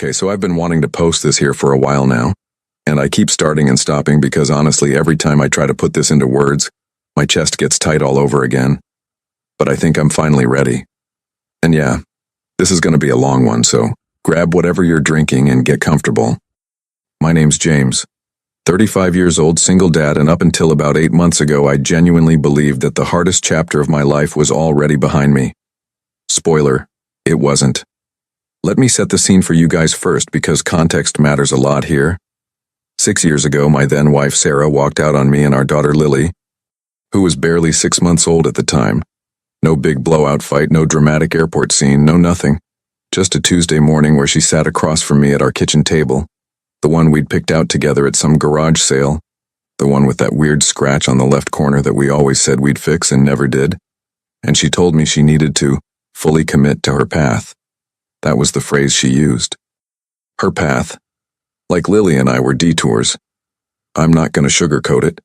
Okay, so I've been wanting to post this here for a while now, and I keep starting and stopping because honestly, every time I try to put this into words, my chest gets tight all over again. But I think I'm finally ready. And yeah, this is going to be a long one, so grab whatever you're drinking and get comfortable. My name's James, 35 years old, single dad, and up until about 8 months ago, I genuinely believed that the hardest chapter of my life was already behind me. Spoiler, it wasn't. Let me set the scene for you guys first because context matters a lot here. 6 years ago, my then wife Sarah walked out on me and our daughter Lily, who was barely 6 months old at the time. No big blowout fight, no dramatic airport scene, no nothing. Just a Tuesday morning where she sat across from me at our kitchen table, the one we'd picked out together at some garage sale, the one with that weird scratch on the left corner that we always said we'd fix and never did. And she told me she needed to fully commit to her path. That was the phrase she used. Her path. Like Lily and I were detours. I'm not going to sugarcoat it.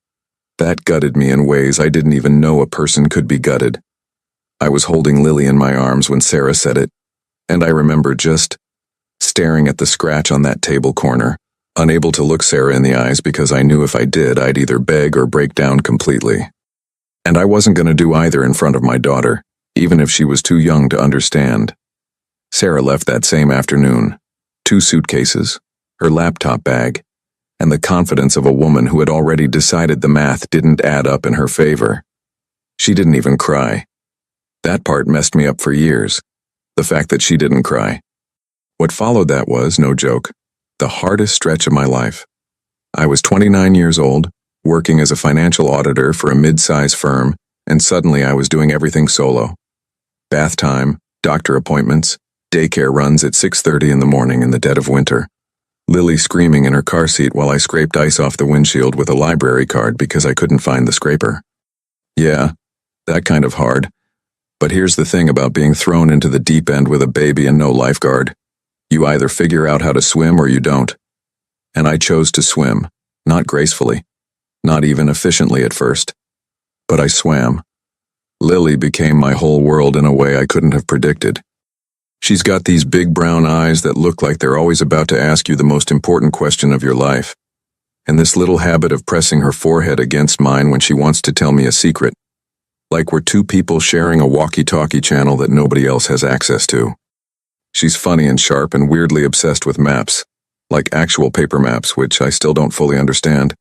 That gutted me in ways I didn't even know a person could be gutted. I was holding Lily in my arms when Sarah said it, and I remember just staring at the scratch on that table corner, unable to look Sarah in the eyes because I knew if I did, I'd either beg or break down completely. And I wasn't going to do either in front of my daughter, even if she was too young to understand. Sarah left that same afternoon, 2 suitcases, her laptop bag, and the confidence of a woman who had already decided the math didn't add up in her favor. She didn't even cry. That part messed me up for years, the fact that she didn't cry. What followed that was, no joke, the hardest stretch of my life. I was 29 years old, working as a financial auditor for a mid-size firm, and suddenly I was doing everything solo. Bath time, doctor appointments, daycare runs at 6:30 in the morning in the dead of winter. Lily screaming in her car seat while I scraped ice off the windshield with a library card because I couldn't find the scraper. Yeah, that kind of hard. But here's the thing about being thrown into the deep end with a baby and no lifeguard. You either figure out how to swim or you don't. And I chose to swim, not gracefully, not even efficiently at first. But I swam. Lily became my whole world in a way I couldn't have predicted. She's got these big brown eyes that look like they're always about to ask you the most important question of your life, and this little habit of pressing her forehead against mine when she wants to tell me a secret, like we're 2 people sharing a walkie-talkie channel that nobody else has access to. She's funny and sharp and weirdly obsessed with maps, like actual paper maps, which I still don't fully understand.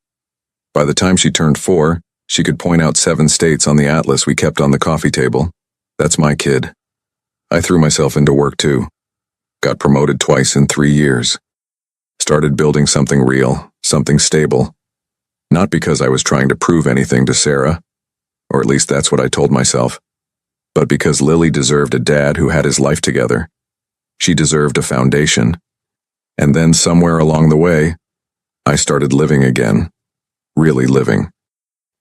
By the time she turned 4, she could point out 7 states on the atlas we kept on the coffee table. That's my kid. I threw myself into work too. Got promoted twice in 3 years. Started building something real, something stable. Not because I was trying to prove anything to Sarah, or at least that's what I told myself, but because Lily deserved a dad who had his life together. She deserved a foundation. And then somewhere along the way, I started living again. Really living.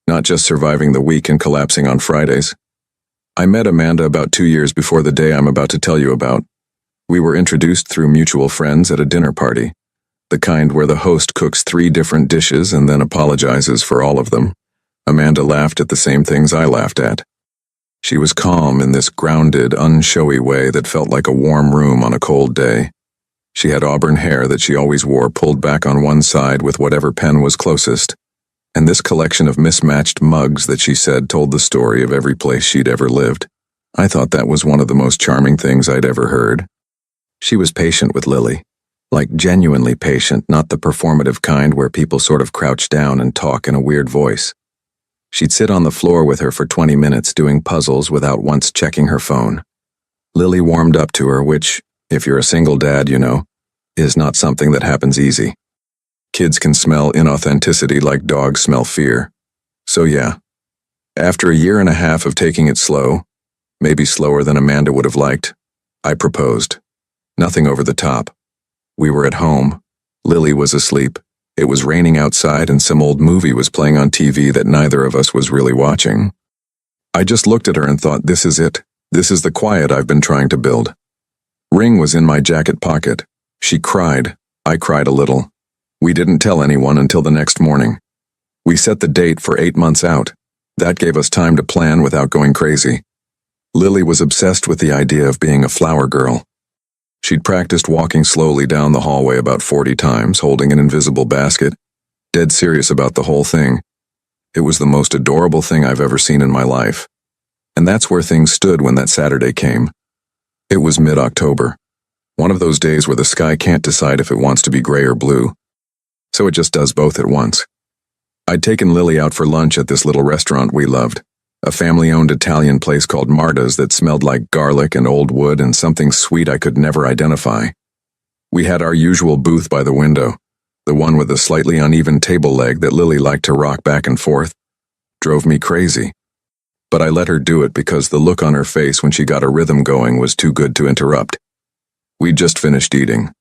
Not just surviving the week and collapsing on Fridays. I met Amanda about 2 years before the day I'm about to tell you about. We were introduced through mutual friends at a dinner party, the kind where the host cooks 3 different dishes and then apologizes for all of them. Amanda laughed at the same things I laughed at. She was calm in this grounded, unshowy way that felt like a warm room on a cold day. She had auburn hair that she always wore pulled back on one side with whatever pen was closest, and this collection of mismatched mugs that she said told the story of every place she'd ever lived. I thought that was one of the most charming things I'd ever heard. She was patient with Lily. Like genuinely patient, not the performative kind where people sort of crouch down and talk in a weird voice. She'd sit on the floor with her for 20 minutes doing puzzles without once checking her phone. Lily warmed up to her, which, if you're a single dad, you know, is not something that happens easy. Kids can smell inauthenticity like dogs smell fear. So yeah, after a 1.5 years of taking it slow, maybe slower than Amanda would have liked, I proposed. Nothing over the top. We were at home. Lily was asleep. It was raining outside and some old movie was playing on TV that neither of us was really watching. I just looked at her and thought, this is it. This is the quiet I've been trying to build. Ring was in my jacket pocket. She cried. I cried a little. We didn't tell anyone until the next morning. We set the date for 8 months out. That gave us time to plan without going crazy. Lily was obsessed with the idea of being a flower girl. She'd practiced walking slowly down the hallway about 40 times, holding an invisible basket, dead serious about the whole thing. It was the most adorable thing I've ever seen in my life. And that's where things stood when that Saturday came. It was mid-October. One of those days where the sky can't decide if it wants to be gray or blue. So it just does both at once. I'd taken Lily out for lunch at this little restaurant we loved, a family-owned Italian place called Marta's that smelled like garlic and old wood and something sweet I could never identify. We had our usual booth by the window, the one with the slightly uneven table leg that Lily liked to rock back and forth. Drove me crazy. But I let her do it because the look on her face when she got a rhythm going was too good to interrupt. We'd just finished eating.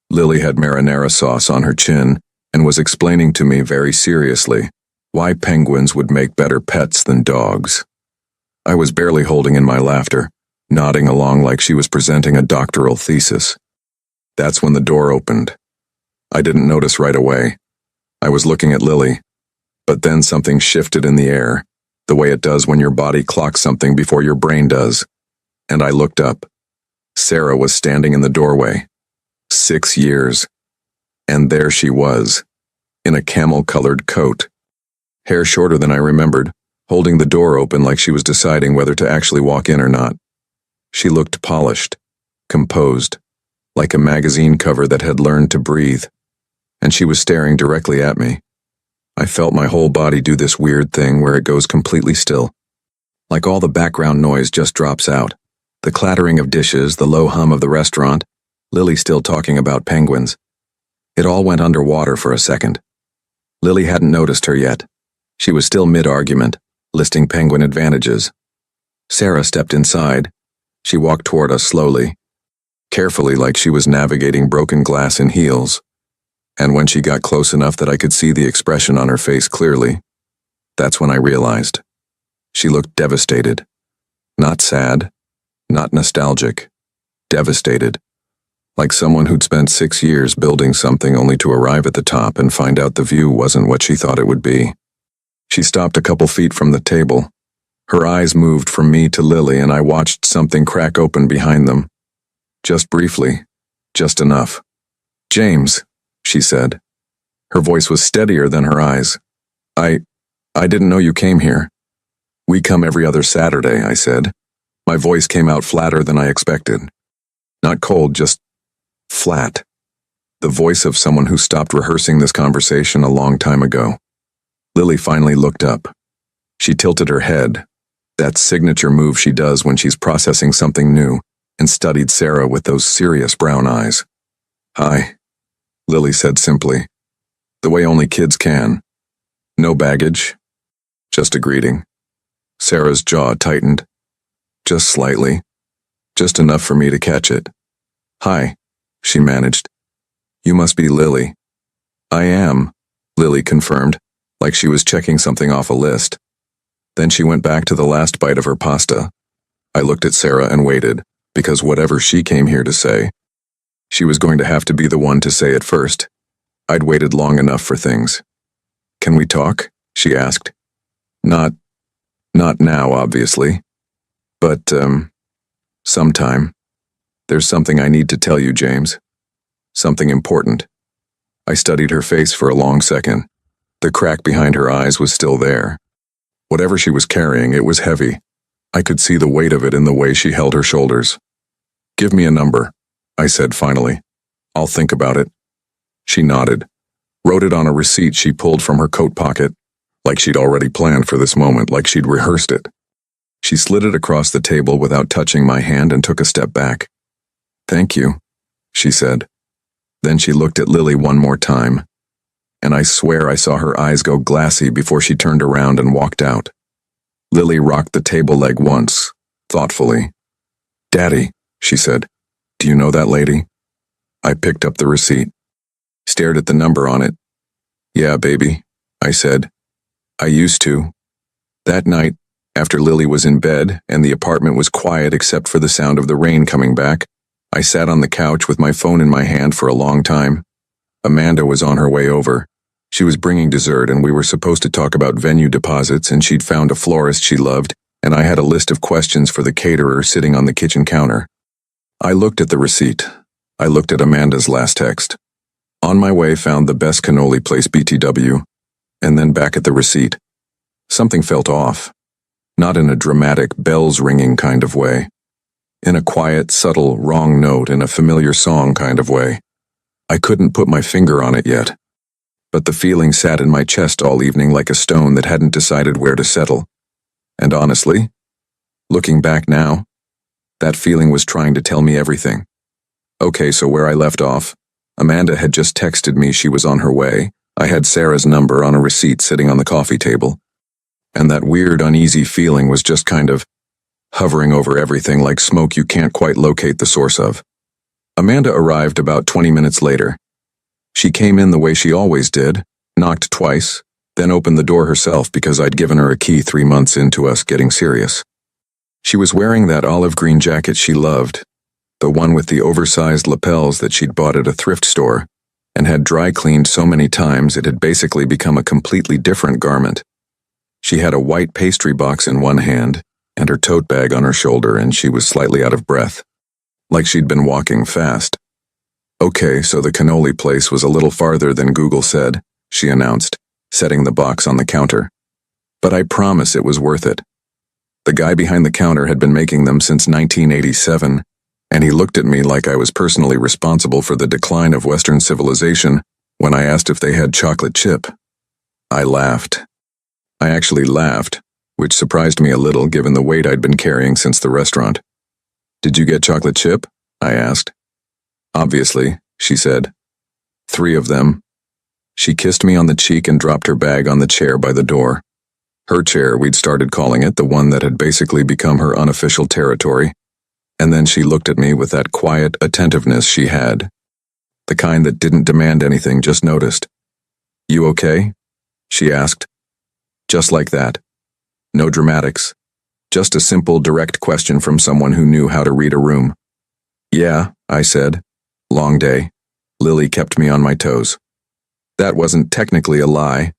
Lily had marinara sauce on her chin and was explaining to me very seriously why penguins would make better pets than dogs. I was barely holding in my laughter, nodding along like she was presenting a doctoral thesis. That's when the door opened. I didn't notice right away. I was looking at Lily, but then something shifted in the air, the way it does when your body clocks something before your brain does, and I looked up. Sarah was standing in the doorway. 6 years. And there she was, in a camel-colored coat. Hair shorter than I remembered, holding the door open like she was deciding whether to actually walk in or not. She looked polished, composed, like a magazine cover that had learned to breathe, and she was staring directly at me. I felt my whole body do this weird thing where it goes completely still. Like all the background noise just drops out. The clattering of dishes, the low hum of the restaurant, Lily still talking about penguins. It all went underwater for a second. Lily hadn't noticed her yet. She was still mid-argument, listing penguin advantages. Sarah stepped inside. She walked toward us slowly, carefully like she was navigating broken glass in heels. And when she got close enough that I could see the expression on her face clearly, that's when I realized. She looked devastated. Not sad, not nostalgic. Devastated. Like someone who'd spent 6 years building something only to arrive at the top and find out the view wasn't what she thought it would be. She stopped a couple feet from the table. Her eyes moved from me to Lily, and I watched something crack open behind them. Just briefly. Just enough. "James," she said. Her voice was steadier than her eyes. I didn't know you came here." "We come every other Saturday," I said. My voice came out flatter than I expected. Not cold, just flat. The voice of someone who stopped rehearsing this conversation a long time ago. Lily finally looked up. She tilted her head, that signature move she does when she's processing something new, and studied Sarah with those serious brown eyes. "Hi," Lily said simply, the way only kids can. No baggage, just a greeting. Sarah's jaw tightened. Just slightly. Just enough for me to catch it. "Hi," she managed. "You must be Lily." "I am," Lily confirmed, like she was checking something off a list. Then she went back to the last bite of her pasta. I looked at Sarah and waited, because whatever she came here to say, she was going to have to be the one to say it first. I'd waited long enough for things. "Can we talk?" she asked. Not now, obviously. But, sometime. There's something I need to tell you, James. Something important." I studied her face for a long second. The crack behind her eyes was still there. Whatever she was carrying, it was heavy. I could see the weight of it in the way she held her shoulders. "Give me a number," I said finally. "I'll think about it." She nodded, wrote it on a receipt she pulled from her coat pocket, like she'd already planned for this moment, like she'd rehearsed it. She slid it across the table without touching my hand and took a step back. "Thank you," she said. Then she looked at Lily one more time, and I swear I saw her eyes go glassy before she turned around and walked out. Lily rocked the table leg once, thoughtfully. "Daddy," she said, "do you know that lady?" I picked up the receipt, stared at the number on it. "Yeah, baby," I said. "I used to." That night, after Lily was in bed and the apartment was quiet except for the sound of the rain coming back, I sat on the couch with my phone in my hand for a long time. Amanda was on her way over. She was bringing dessert and we were supposed to talk about venue deposits, and she'd found a florist she loved, and I had a list of questions for the caterer sitting on the kitchen counter. I looked at the receipt, I looked at Amanda's last text. On my way, found the best cannoli place BTW, and then back at the receipt. Something felt off. Not in a dramatic, bells-ringing kind of way. In a quiet, subtle, wrong note in a familiar song kind of way. I couldn't put my finger on it yet. But the feeling sat in my chest all evening like a stone that hadn't decided where to settle. And honestly, looking back now, that feeling was trying to tell me everything. Okay, so where I left off, Amanda had just texted me she was on her way. I had Sarah's number on a receipt sitting on the coffee table. And that weird, uneasy feeling was just kind of hovering over everything like smoke you can't quite locate the source of. Amanda arrived about 20 minutes later. She came in the way she always did, knocked twice, then opened the door herself because I'd given her a key 3 months into us getting serious. She was wearing that olive green jacket she loved, the one with the oversized lapels that she'd bought at a thrift store, and had dry cleaned so many times it had basically become a completely different garment. She had a white pastry box in one hand, and her tote bag on her shoulder, and she was slightly out of breath, like she'd been walking fast. Okay, so the cannoli place was a little farther than Google said, she announced, setting the box on the counter. But I promise it was worth it. The guy behind the counter had been making them since 1987, and he looked at me like I was personally responsible for the decline of Western civilization when I asked if they had chocolate chip. I laughed. I actually laughed, which surprised me a little given the weight I'd been carrying since the restaurant. Did you get chocolate chip? I asked. Obviously, she said. 3 of them. She kissed me on the cheek and dropped her bag on the chair by the door. Her chair, we'd started calling it, the one that had basically become her unofficial territory. And then she looked at me with that quiet attentiveness she had. The kind that didn't demand anything, just noticed. You okay? She asked. Just like that. No dramatics. Just a simple, direct question from someone who knew how to read a room. Yeah, I said. Long day. Lily kept me on my toes. That wasn't technically a lie,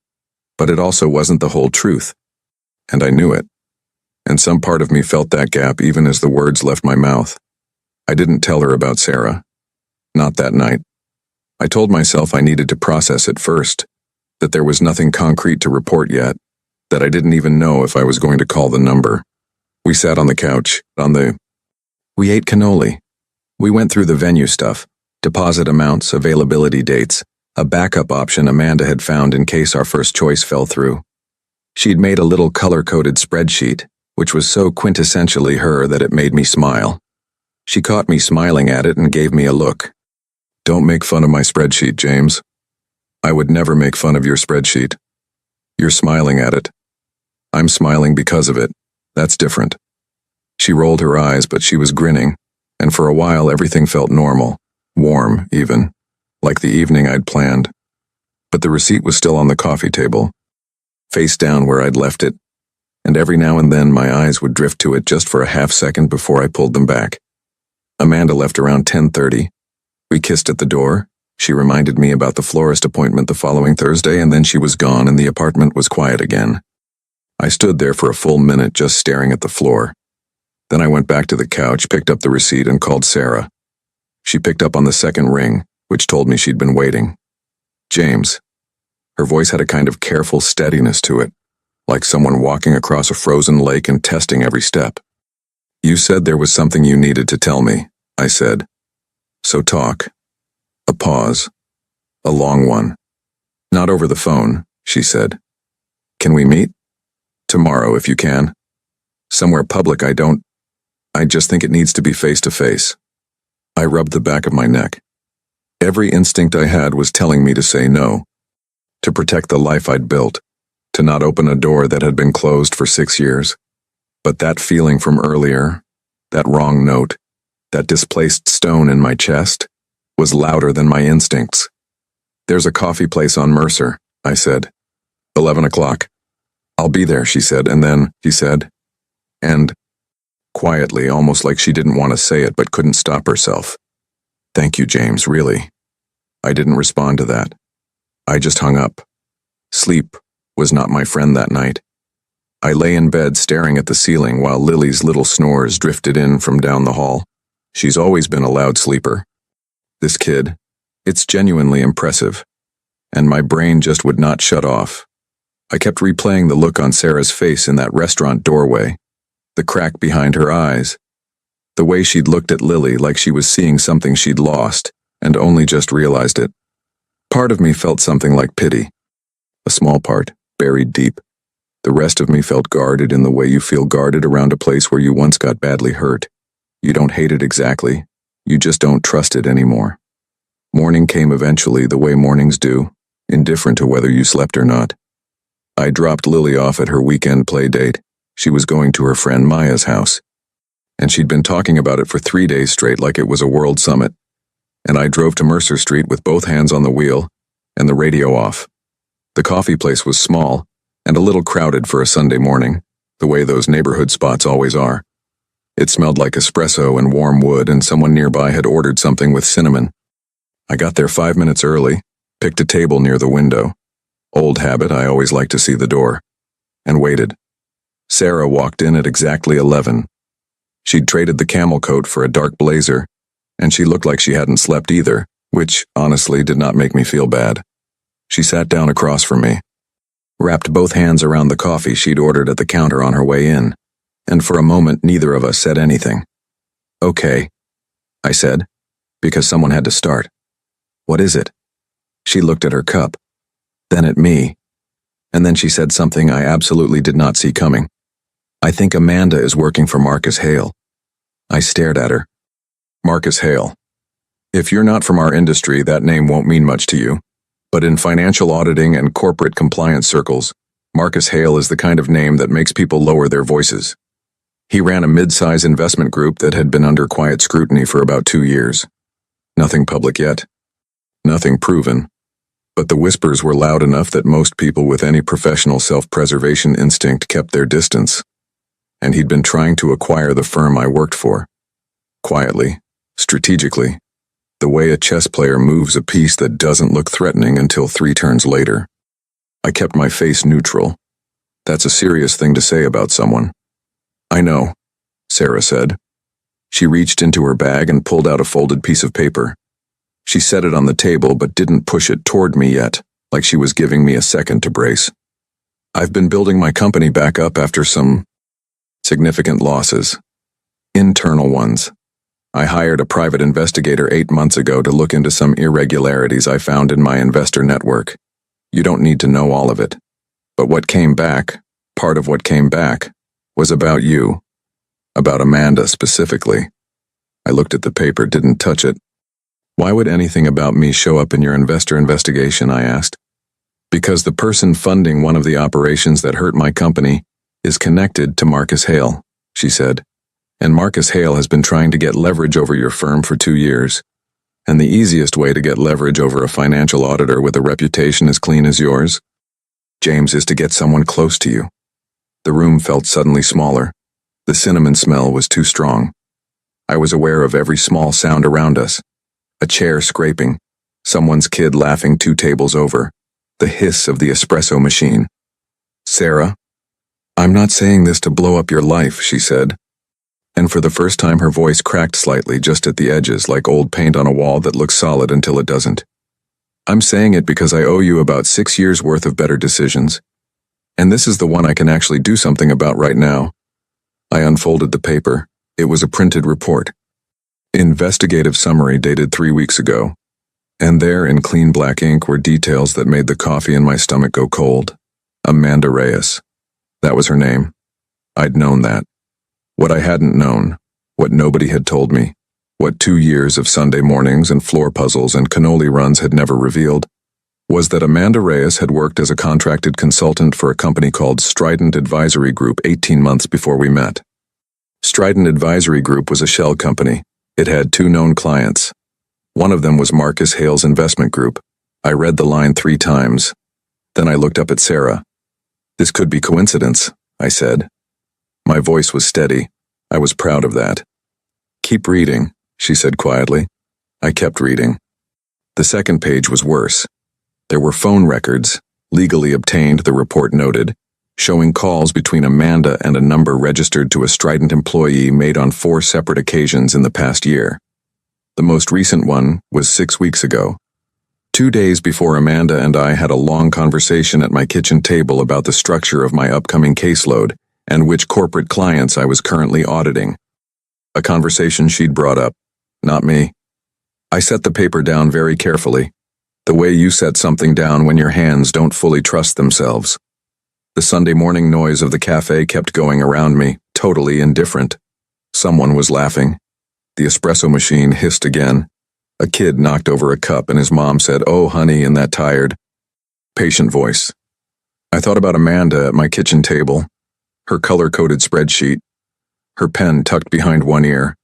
but it also wasn't the whole truth. And I knew it. And some part of me felt that gap even as the words left my mouth. I didn't tell her about Sarah. Not that night. I told myself I needed to process it first, that there was nothing concrete to report yet, that I didn't even know if I was going to call the number. We sat on the couch, We ate cannoli. We went through the venue stuff, deposit amounts, availability dates, a backup option Amanda had found in case our first choice fell through. She'd made a little color-coded spreadsheet, which was so quintessentially her that it made me smile. She caught me smiling at it and gave me a look. Don't make fun of my spreadsheet, James. I would never make fun of your spreadsheet. You're smiling at it. I'm smiling because of it. That's different. She rolled her eyes, but she was grinning, and for a while everything felt normal, warm even, like the evening I'd planned. But the receipt was still on the coffee table, face down where I'd left it, and every now and then my eyes would drift to it just for a half second before I pulled them back. Amanda left around 10:30. We kissed at the door. She reminded me about the florist appointment the following Thursday, and then she was gone and the apartment was quiet again. I stood there for a full minute just staring at the floor. Then I went back to the couch, picked up the receipt, and called Sarah. She picked up on the second ring, which told me she'd been waiting. James. Her voice had a kind of careful steadiness to it, like someone walking across a frozen lake and testing every step. You said there was something you needed to tell me, I said. So talk. A pause. A long one. Not over the phone, she said. Can we meet? Tomorrow, if you can. Somewhere public. I just think it needs to be face to face. I rubbed the back of my neck. Every instinct I had was telling me to say no. To protect the life I'd built. To not open a door that had been closed for 6 years. But that feeling from earlier, that wrong note, that displaced stone in my chest, was louder than my instincts. There's a coffee place on Mercer, I said. 11 o'clock. I'll be there, she said, and then, he said. And, quietly, almost like she didn't want to say it but couldn't stop herself. Thank you, James, really. I didn't respond to that. I just hung up. Sleep was not my friend that night. I lay in bed staring at the ceiling while Lily's little snores drifted in from down the hall. She's always been a loud sleeper. This kid, it's genuinely impressive. And my brain just would not shut off. I kept replaying the look on Sarah's face in that restaurant doorway, the crack behind her eyes, the way she'd looked at Lily like she was seeing something she'd lost and only just realized it. Part of me felt something like pity. A small part, buried deep. The rest of me felt guarded in the way you feel guarded around a place where you once got badly hurt. You don't hate it exactly. You just don't trust it anymore. Morning came eventually the way mornings do, indifferent to whether you slept or not. I dropped Lily off at her weekend play date. She was going to her friend Maya's house. And she'd been talking about it for 3 days straight like it was a world summit. And I drove to Mercer Street with both hands on the wheel and the radio off. The coffee place was small and a little crowded for a Sunday morning, the way those neighborhood spots always are. It smelled like espresso and warm wood, and someone nearby had ordered something with cinnamon. I got there 5 minutes early, picked a table near the window. Old habit, I always like to see the door. And waited. Sarah walked in at exactly 11. She'd traded the camel coat for a dark blazer, and she looked like she hadn't slept either, which, honestly, did not make me feel bad. She sat down across from me, wrapped both hands around the coffee she'd ordered at the counter on her way in, and for a moment neither of us said anything. "Okay," I said, because someone had to start. "What is it?" She looked at her cup, then at me, and then she said something I absolutely did not see coming. "I think Amanda is working for Marcus Hale." I stared at her. Marcus Hale. If you're not from our industry, that name won't mean much to you. But in financial auditing and corporate compliance circles, Marcus Hale is the kind of name that makes people lower their voices. He ran a mid-size investment group that had been under quiet scrutiny for about 2 years. Nothing public yet. Nothing proven. But the whispers were loud enough that most people with any professional self-preservation instinct kept their distance. And he'd been trying to acquire the firm I worked for. Quietly, strategically, the way a chess player moves a piece that doesn't look threatening until 3 turns later. I kept my face neutral. That's a serious thing to say about someone. "I know," Sarah said. She reached into her bag and pulled out a folded piece of paper. She set it on the table but didn't push it toward me yet, like she was giving me a second to brace. "I've been building my company back up after some significant losses. Internal ones. I hired a private investigator 8 months ago to look into some irregularities I found in my investor network. You don't need to know all of it. But what came back, part of what came back, was about you. About Amanda specifically." I looked at the paper, didn't touch it. "Why would anything about me show up in your investor investigation?" I asked. "Because the person funding one of the operations that hurt my company is connected to Marcus Hale," she said. "And Marcus Hale has been trying to get leverage over your firm for 2 years. And the easiest way to get leverage over a financial auditor with a reputation as clean as yours, James, is to get someone close to you." The room felt suddenly smaller. The cinnamon smell was too strong. I was aware of every small sound around us. A chair scraping, someone's kid laughing 2 tables over, the hiss of the espresso machine. "Sarah, I'm not saying this to blow up your life," she said. And for the first time her voice cracked slightly just at the edges, like old paint on a wall that looks solid until it doesn't. "I'm saying it because I owe you about 6 years' worth of better decisions. And this is the one I can actually do something about right now." I unfolded the paper. It was a printed report. Investigative summary dated 3 weeks ago. And there in clean black ink were details that made the coffee in my stomach go cold. Amanda Reyes. That was her name. I'd known that. What I hadn't known, what nobody had told me, what 2 years of Sunday mornings and floor puzzles and cannoli runs had never revealed, was that Amanda Reyes had worked as a contracted consultant for a company called Strident Advisory Group 18 months before we met. Strident Advisory Group was a shell company. It had 2 known clients. One of them was Marcus Hale's investment group. I read the line 3 times. Then I looked up at Sarah. "This could be coincidence," I said. My voice was steady. I was proud of that. "Keep reading," she said quietly. I kept reading. The second page was worse. There were phone records, legally obtained, the report noted, showing calls between Amanda and a number registered to a Strident employee made on 4 separate occasions in the past year. The most recent one was 6 weeks ago. 2 days before Amanda and I had a long conversation at my kitchen table about the structure of my upcoming caseload and which corporate clients I was currently auditing. A conversation she'd brought up, not me. I set the paper down very carefully, the way you set something down when your hands don't fully trust themselves. The Sunday morning noise of the cafe kept going around me, totally indifferent. Someone was laughing. The espresso machine hissed again. A kid knocked over a cup and his mom said, "Oh, honey," in that tired, patient voice. I thought about Amanda at my kitchen table, her color-coded spreadsheet, her pen tucked behind one ear,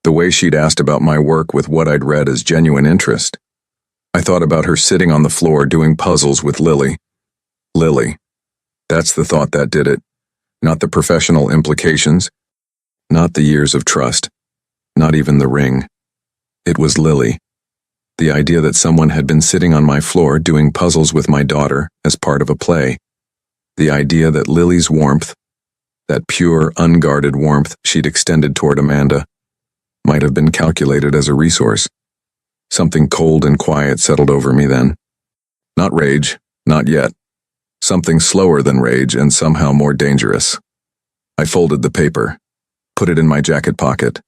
the way she'd asked about my work with what I'd read as genuine interest. I thought about her sitting on the floor doing puzzles with Lily. Lily. That's the thought that did it, not the professional implications, not the years of trust, not even the ring. It was Lily. The idea that someone had been sitting on my floor doing puzzles with my daughter as part of a play. The idea that Lily's warmth, that pure, unguarded warmth she'd extended toward Amanda, might have been calculated as a resource. Something cold and quiet settled over me then. Not rage, not yet. Something slower than rage and somehow more dangerous. I folded the paper, put it in my jacket pocket.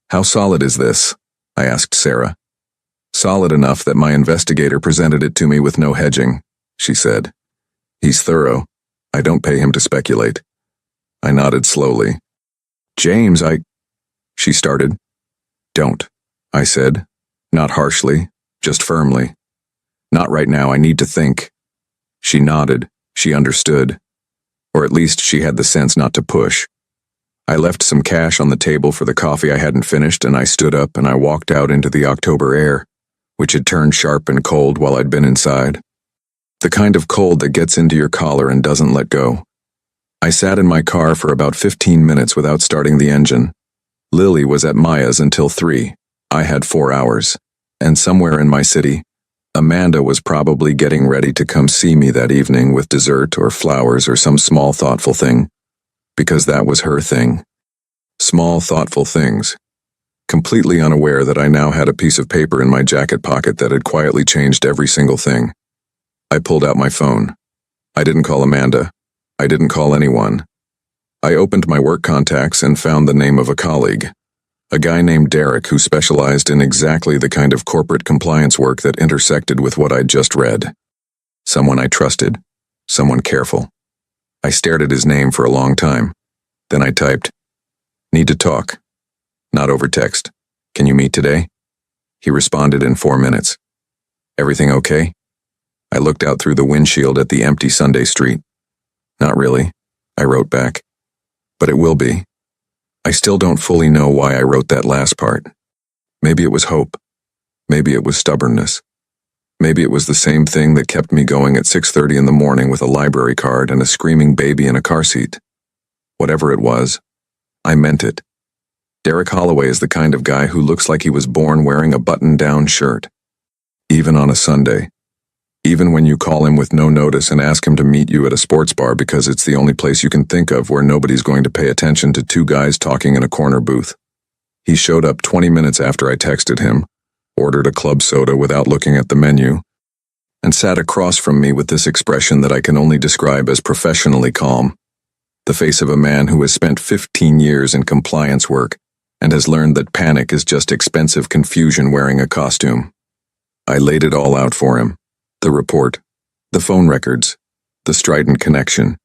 "How solid is this?" I asked Sarah. "Solid enough that my investigator presented it to me with no hedging," she said. "He's thorough. I don't pay him to speculate." I nodded slowly. "James, she started. "Don't," I said, not harshly, just firmly. "Not right now, I need to think." She nodded. She understood. Or at least she had the sense not to push. I left some cash on the table for the coffee I hadn't finished, and I stood up and I walked out into the October air, which had turned sharp and cold while I'd been inside. The kind of cold that gets into your collar and doesn't let go. I sat in my car for about 15 minutes without starting the engine. Lily was at Maya's until 3. I had 4 hours. And somewhere in my city, Amanda was probably getting ready to come see me that evening with dessert or flowers or some small thoughtful thing. Because that was her thing. Small thoughtful things. Completely unaware that I now had a piece of paper in my jacket pocket that had quietly changed every single thing. I pulled out my phone. I didn't call Amanda. I didn't call anyone. I opened my work contacts and found the name of a colleague. A guy named Derek who specialized in exactly the kind of corporate compliance work that intersected with what I'd just read. Someone I trusted. Someone careful. I stared at his name for a long time. Then I typed, "Need to talk. Not over text. Can you meet today?" He responded in 4 minutes. "Everything okay?" I looked out through the windshield at the empty Sunday street. "Not really," I wrote back. "But it will be." I still don't fully know why I wrote that last part. Maybe it was hope. Maybe it was stubbornness. Maybe it was the same thing that kept me going at 6:30 in the morning with a library card and a screaming baby in a car seat. Whatever it was, I meant it. Derek Holloway is the kind of guy who looks like he was born wearing a button-down shirt. Even on a Sunday. Even when you call him with no notice and ask him to meet you at a sports bar because it's the only place you can think of where nobody's going to pay attention to 2 guys talking in a corner booth. He showed up 20 minutes after I texted him, ordered a club soda without looking at the menu, and sat across from me with this expression that I can only describe as professionally calm. The face of a man who has spent 15 years in compliance work and has learned that panic is just expensive confusion wearing a costume. I laid it all out for him. The report, the phone records, the strident connection.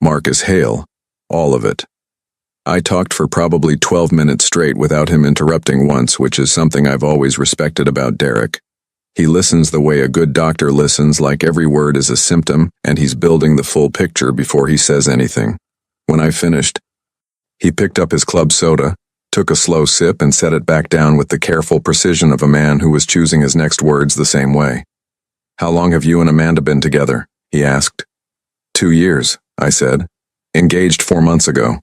Marcus Hale, all of it. I talked for probably 12 minutes straight without him interrupting once, which is something I've always respected about Derek. He listens the way a good doctor listens, like every word is a symptom and he's building the full picture before he says anything. When I finished, he picked up his club soda, took a slow sip and set it back down with the careful precision of a man who was choosing his next words the same way. "How long have you and Amanda been together?" he asked. 2 years, I said. "Engaged 4 months ago."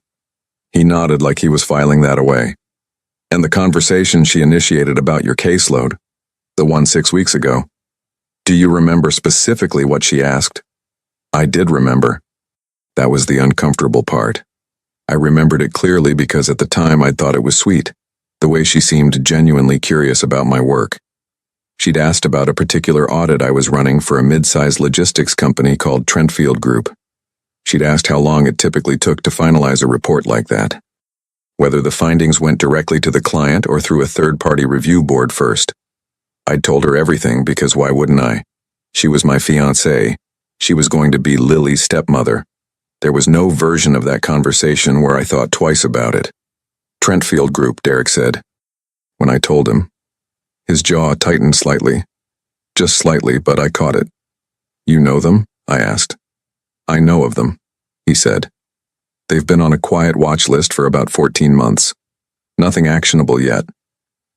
He nodded like he was filing that away. "And the conversation she initiated about your caseload, the one 6 weeks ago. Do you remember specifically what she asked?" I did remember. That was the uncomfortable part. I remembered it clearly because at the time I'd thought it was sweet. the way she seemed genuinely curious about my work. She'd asked about a particular audit I was running for a mid-sized logistics company called Trentfield Group. She'd asked how long it typically took to finalize a report like that, whether the findings went directly to the client or through a third-party review board first. I'd told her everything because why wouldn't I? She was my fiancée. She was going to be Lily's stepmother. There was no version of that conversation where I thought twice about it. Trentfield Group, Derek said. When I told him, his jaw tightened slightly. Just slightly, but I caught it. You know them? I asked. I know of them, he said. They've been on a quiet watch list for about 14 months. Nothing actionable yet.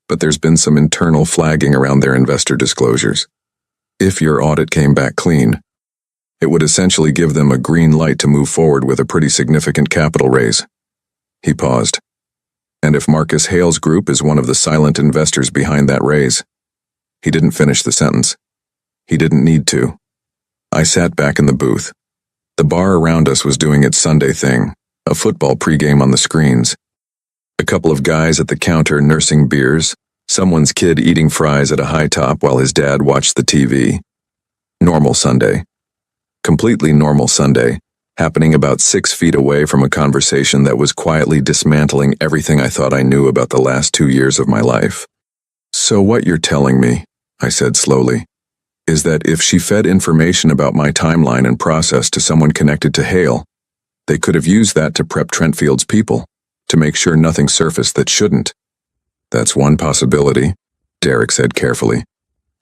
But there's been some internal flagging around their investor disclosures. If your audit came back clean, it would essentially give them a green light to move forward with a pretty significant capital raise. He paused. And if Marcus Hale's group is one of the silent investors behind that raise. He didn't finish the sentence. He didn't need to. I sat back in the booth. The bar around us was doing its Sunday thing, a football pregame on the screens. A couple of guys at the counter nursing beers, someone's kid eating fries at a high top while his dad watched the TV. Normal Sunday. Completely normal Sunday, happening about 6 feet away from a conversation that was quietly dismantling everything I thought I knew about the last 2 years of my life. So what you're telling me, I said slowly, is that if she fed information about my timeline and process to someone connected to Hale, they could have used that to prep Trentfield's people, to make sure nothing surfaced that shouldn't. That's one possibility, Derek said carefully.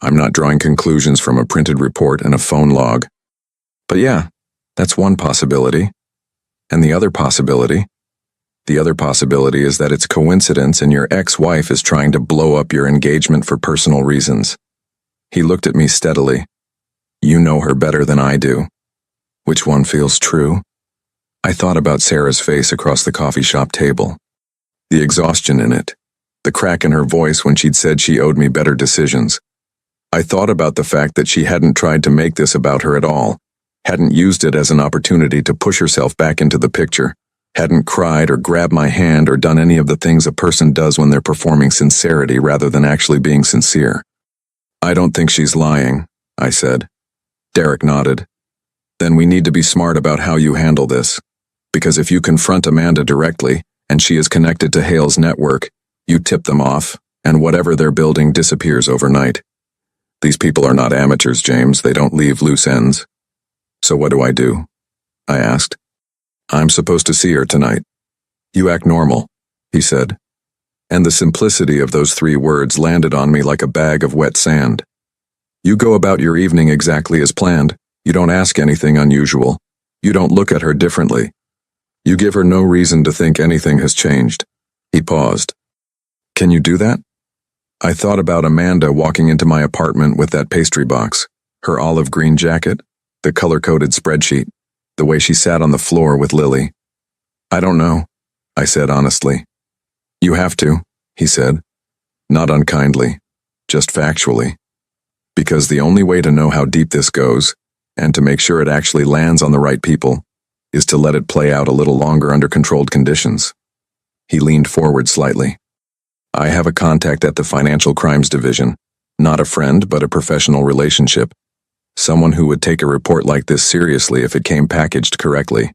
I'm not drawing conclusions from a printed report and a phone log. But yeah, that's one possibility. And the other possibility? The other possibility is that it's coincidence and your ex-wife is trying to blow up your engagement for personal reasons. He looked at me steadily. You know her better than I do. Which one feels true? I thought about Sarah's face across the coffee shop table. The exhaustion in it. The crack in her voice when she'd said she owed me better decisions. I thought about the fact that she hadn't tried to make this about her at all, hadn't used it as an opportunity to push herself back into the picture, hadn't cried or grabbed my hand or done any of the things a person does when they're performing sincerity rather than actually being sincere. I don't think she's lying, I said. Derek nodded. Then we need to be smart about how you handle this. Because if you confront Amanda directly, and she is connected to Hale's network, you tip them off, and whatever they're building disappears overnight. These people are not amateurs, James. They don't leave loose ends. So what do I do? I asked. I'm supposed to see her tonight. You act normal, he said. And the simplicity of those 3 words landed on me like a bag of wet sand. You go about your evening exactly as planned. You don't ask anything unusual. You don't look at her differently. You give her no reason to think anything has changed. He paused. Can you do that? I thought about Amanda walking into my apartment with that pastry box, her olive green jacket, the color-coded spreadsheet, the way she sat on the floor with Lily. I don't know, I said honestly. You have to, he said. Not unkindly, just factually. Because the only way to know how deep this goes, and to make sure it actually lands on the right people, is to let it play out a little longer under controlled conditions. He leaned forward slightly. I have a contact at the Financial Crimes Division, not a friend but a professional relationship. Someone who would take a report like this seriously if it came packaged correctly.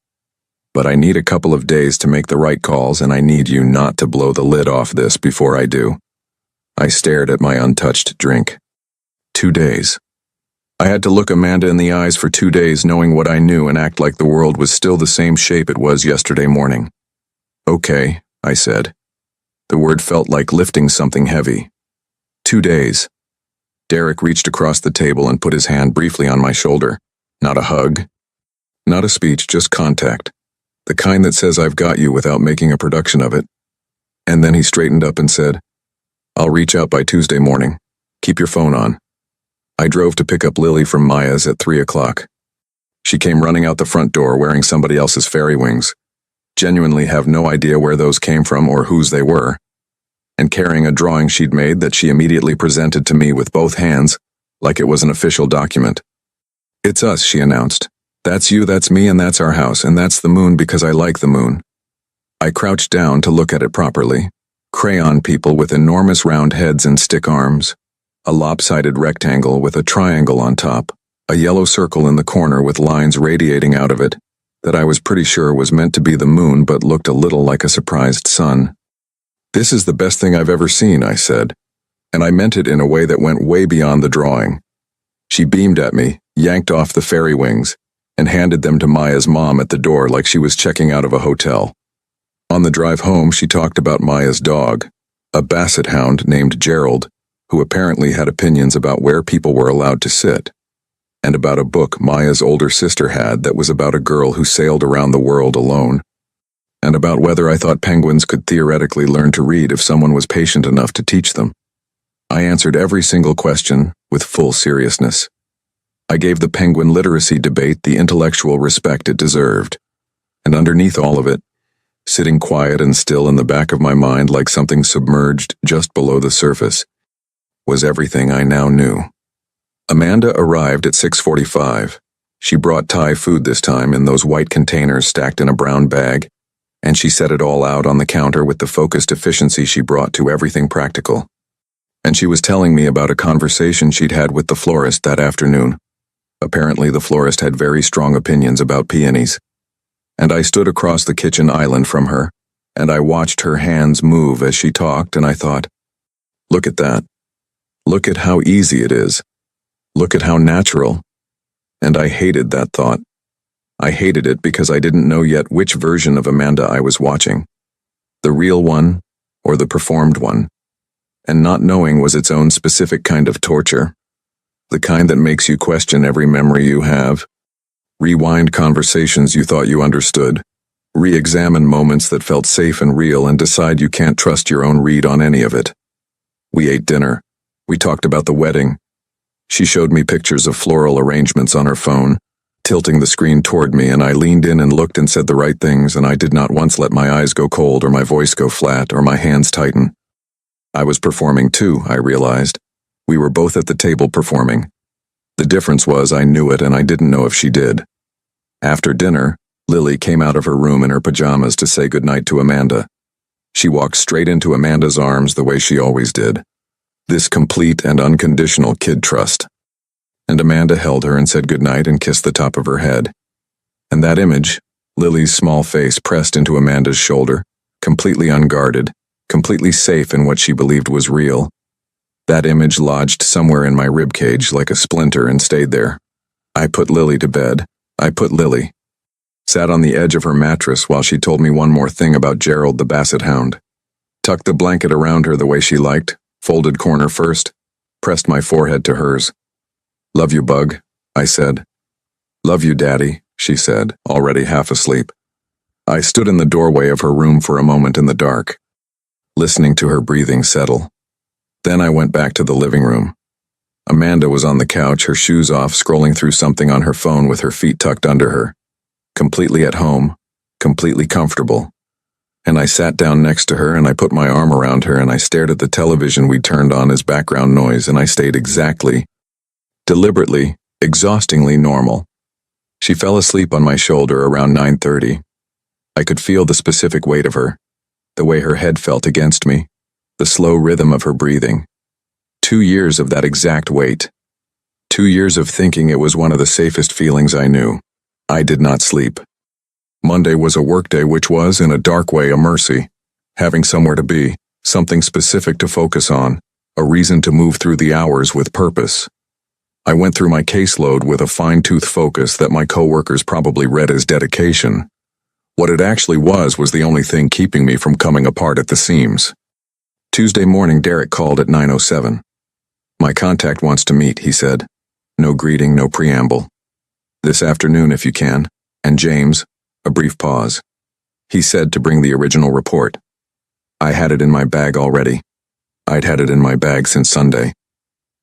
But I need a couple of days to make the right calls, and I need you not to blow the lid off this before I do. I stared at my untouched drink. 2 days. I had to look Amanda in the eyes for 2 days knowing what I knew and act like the world was still the same shape it was yesterday morning. Okay, I said. The word felt like lifting something heavy. 2 days. Derek reached across the table and put his hand briefly on my shoulder. Not a hug. Not a speech, just contact. The kind that says I've got you without making a production of it. And then he straightened up and said, I'll reach out by Tuesday morning. Keep your phone on. I drove to pick up Lily from Maya's at 3 o'clock. She came running out the front door wearing somebody else's fairy wings. Genuinely have no idea where those came from or whose they were. And carrying a drawing she'd made that she immediately presented to me with both hands, like it was an official document. It's us, she announced. That's you, that's me, and that's our house, and that's the moon because I like the moon. I crouched down to look at it properly, crayon people with enormous round heads and stick arms, a lopsided rectangle with a triangle on top, a yellow circle in the corner with lines radiating out of it, that I was pretty sure was meant to be the moon but looked a little like a surprised sun. "This is the best thing I've ever seen," I said, and I meant it in a way that went way beyond the drawing. She beamed at me, yanked off the fairy wings, and handed them to Maya's mom at the door like she was checking out of a hotel. On the drive home, she talked about Maya's dog, a basset hound named Gerald, who apparently had opinions about where people were allowed to sit, and about a book Maya's older sister had that was about a girl who sailed around the world alone, and about whether I thought penguins could theoretically learn to read if someone was patient enough to teach them. I answered every single question with full seriousness. I gave the penguin literacy debate the intellectual respect it deserved, and underneath all of it, sitting quiet and still in the back of my mind like something submerged just below the surface, was everything I now knew. Amanda arrived at 6:45. She brought Thai food this time in those white containers stacked in a brown bag, and she set it all out on the counter with the focused efficiency she brought to everything practical. And she was telling me about a conversation she'd had with the florist that afternoon. Apparently the florist had very strong opinions about peonies. And I stood across the kitchen island from her, and I watched her hands move as she talked, and I thought, look at that. Look at how easy it is. Look at how natural. And I hated that thought. I hated it because I didn't know yet which version of Amanda I was watching. The real one, or the performed one. And not knowing was its own specific kind of torture. The kind that makes you question every memory you have. Rewind conversations you thought you understood. Re-examine moments that felt safe and real and decide you can't trust your own read on any of it. We ate dinner. We talked about the wedding. She showed me pictures of floral arrangements on her phone, tilting the screen toward me, and I leaned in and looked and said the right things, and I did not once let my eyes go cold or my voice go flat or my hands tighten. I was performing too, I realized. We were both at the table performing. The difference was I knew it and I didn't know if she did. After dinner, Lily came out of her room in her pajamas to say goodnight to Amanda. She walked straight into Amanda's arms the way she always did. This complete and unconditional kid trust. And Amanda held her and said goodnight and kissed the top of her head. And that image, Lily's small face pressed into Amanda's shoulder, completely unguarded, completely safe in what she believed was real. That image lodged somewhere in my ribcage like a splinter and stayed there. I put Lily to bed. Sat on the edge of her mattress while she told me one more thing about Gerald the basset hound. Tucked the blanket around her the way she liked, folded corner first, pressed my forehead to hers. "Love you, Bug," I said. "Love you, Daddy," she said, already half asleep. I stood in the doorway of her room for a moment in the dark, listening to her breathing settle. Then I went back to the living room. Amanda was on the couch, her shoes off, scrolling through something on her phone with her feet tucked under her. Completely at home, completely comfortable. And I sat down next to her and I put my arm around her and I stared at the television we turned on as background noise and I stayed exactly, deliberately, exhaustingly normal. She fell asleep on my shoulder around 9:30. I could feel the specific weight of her, the way her head felt against me. The slow rhythm of her breathing. 2 years of that exact weight. 2 years of thinking it was one of the safest feelings I knew. I did not sleep. Monday was a workday which was, in a dark way, a mercy. Having somewhere to be, something specific to focus on, a reason to move through the hours with purpose. I went through my caseload with a fine-tooth focus that my coworkers probably read as dedication. What it actually was the only thing keeping me from coming apart at the seams. Tuesday morning, Derek called at 9:07. "My contact wants to meet," he said. No greeting, no preamble. "This afternoon, if you can. And James," a brief pause. "He said to bring the original report." I had it in my bag already. I'd had it in my bag since Sunday.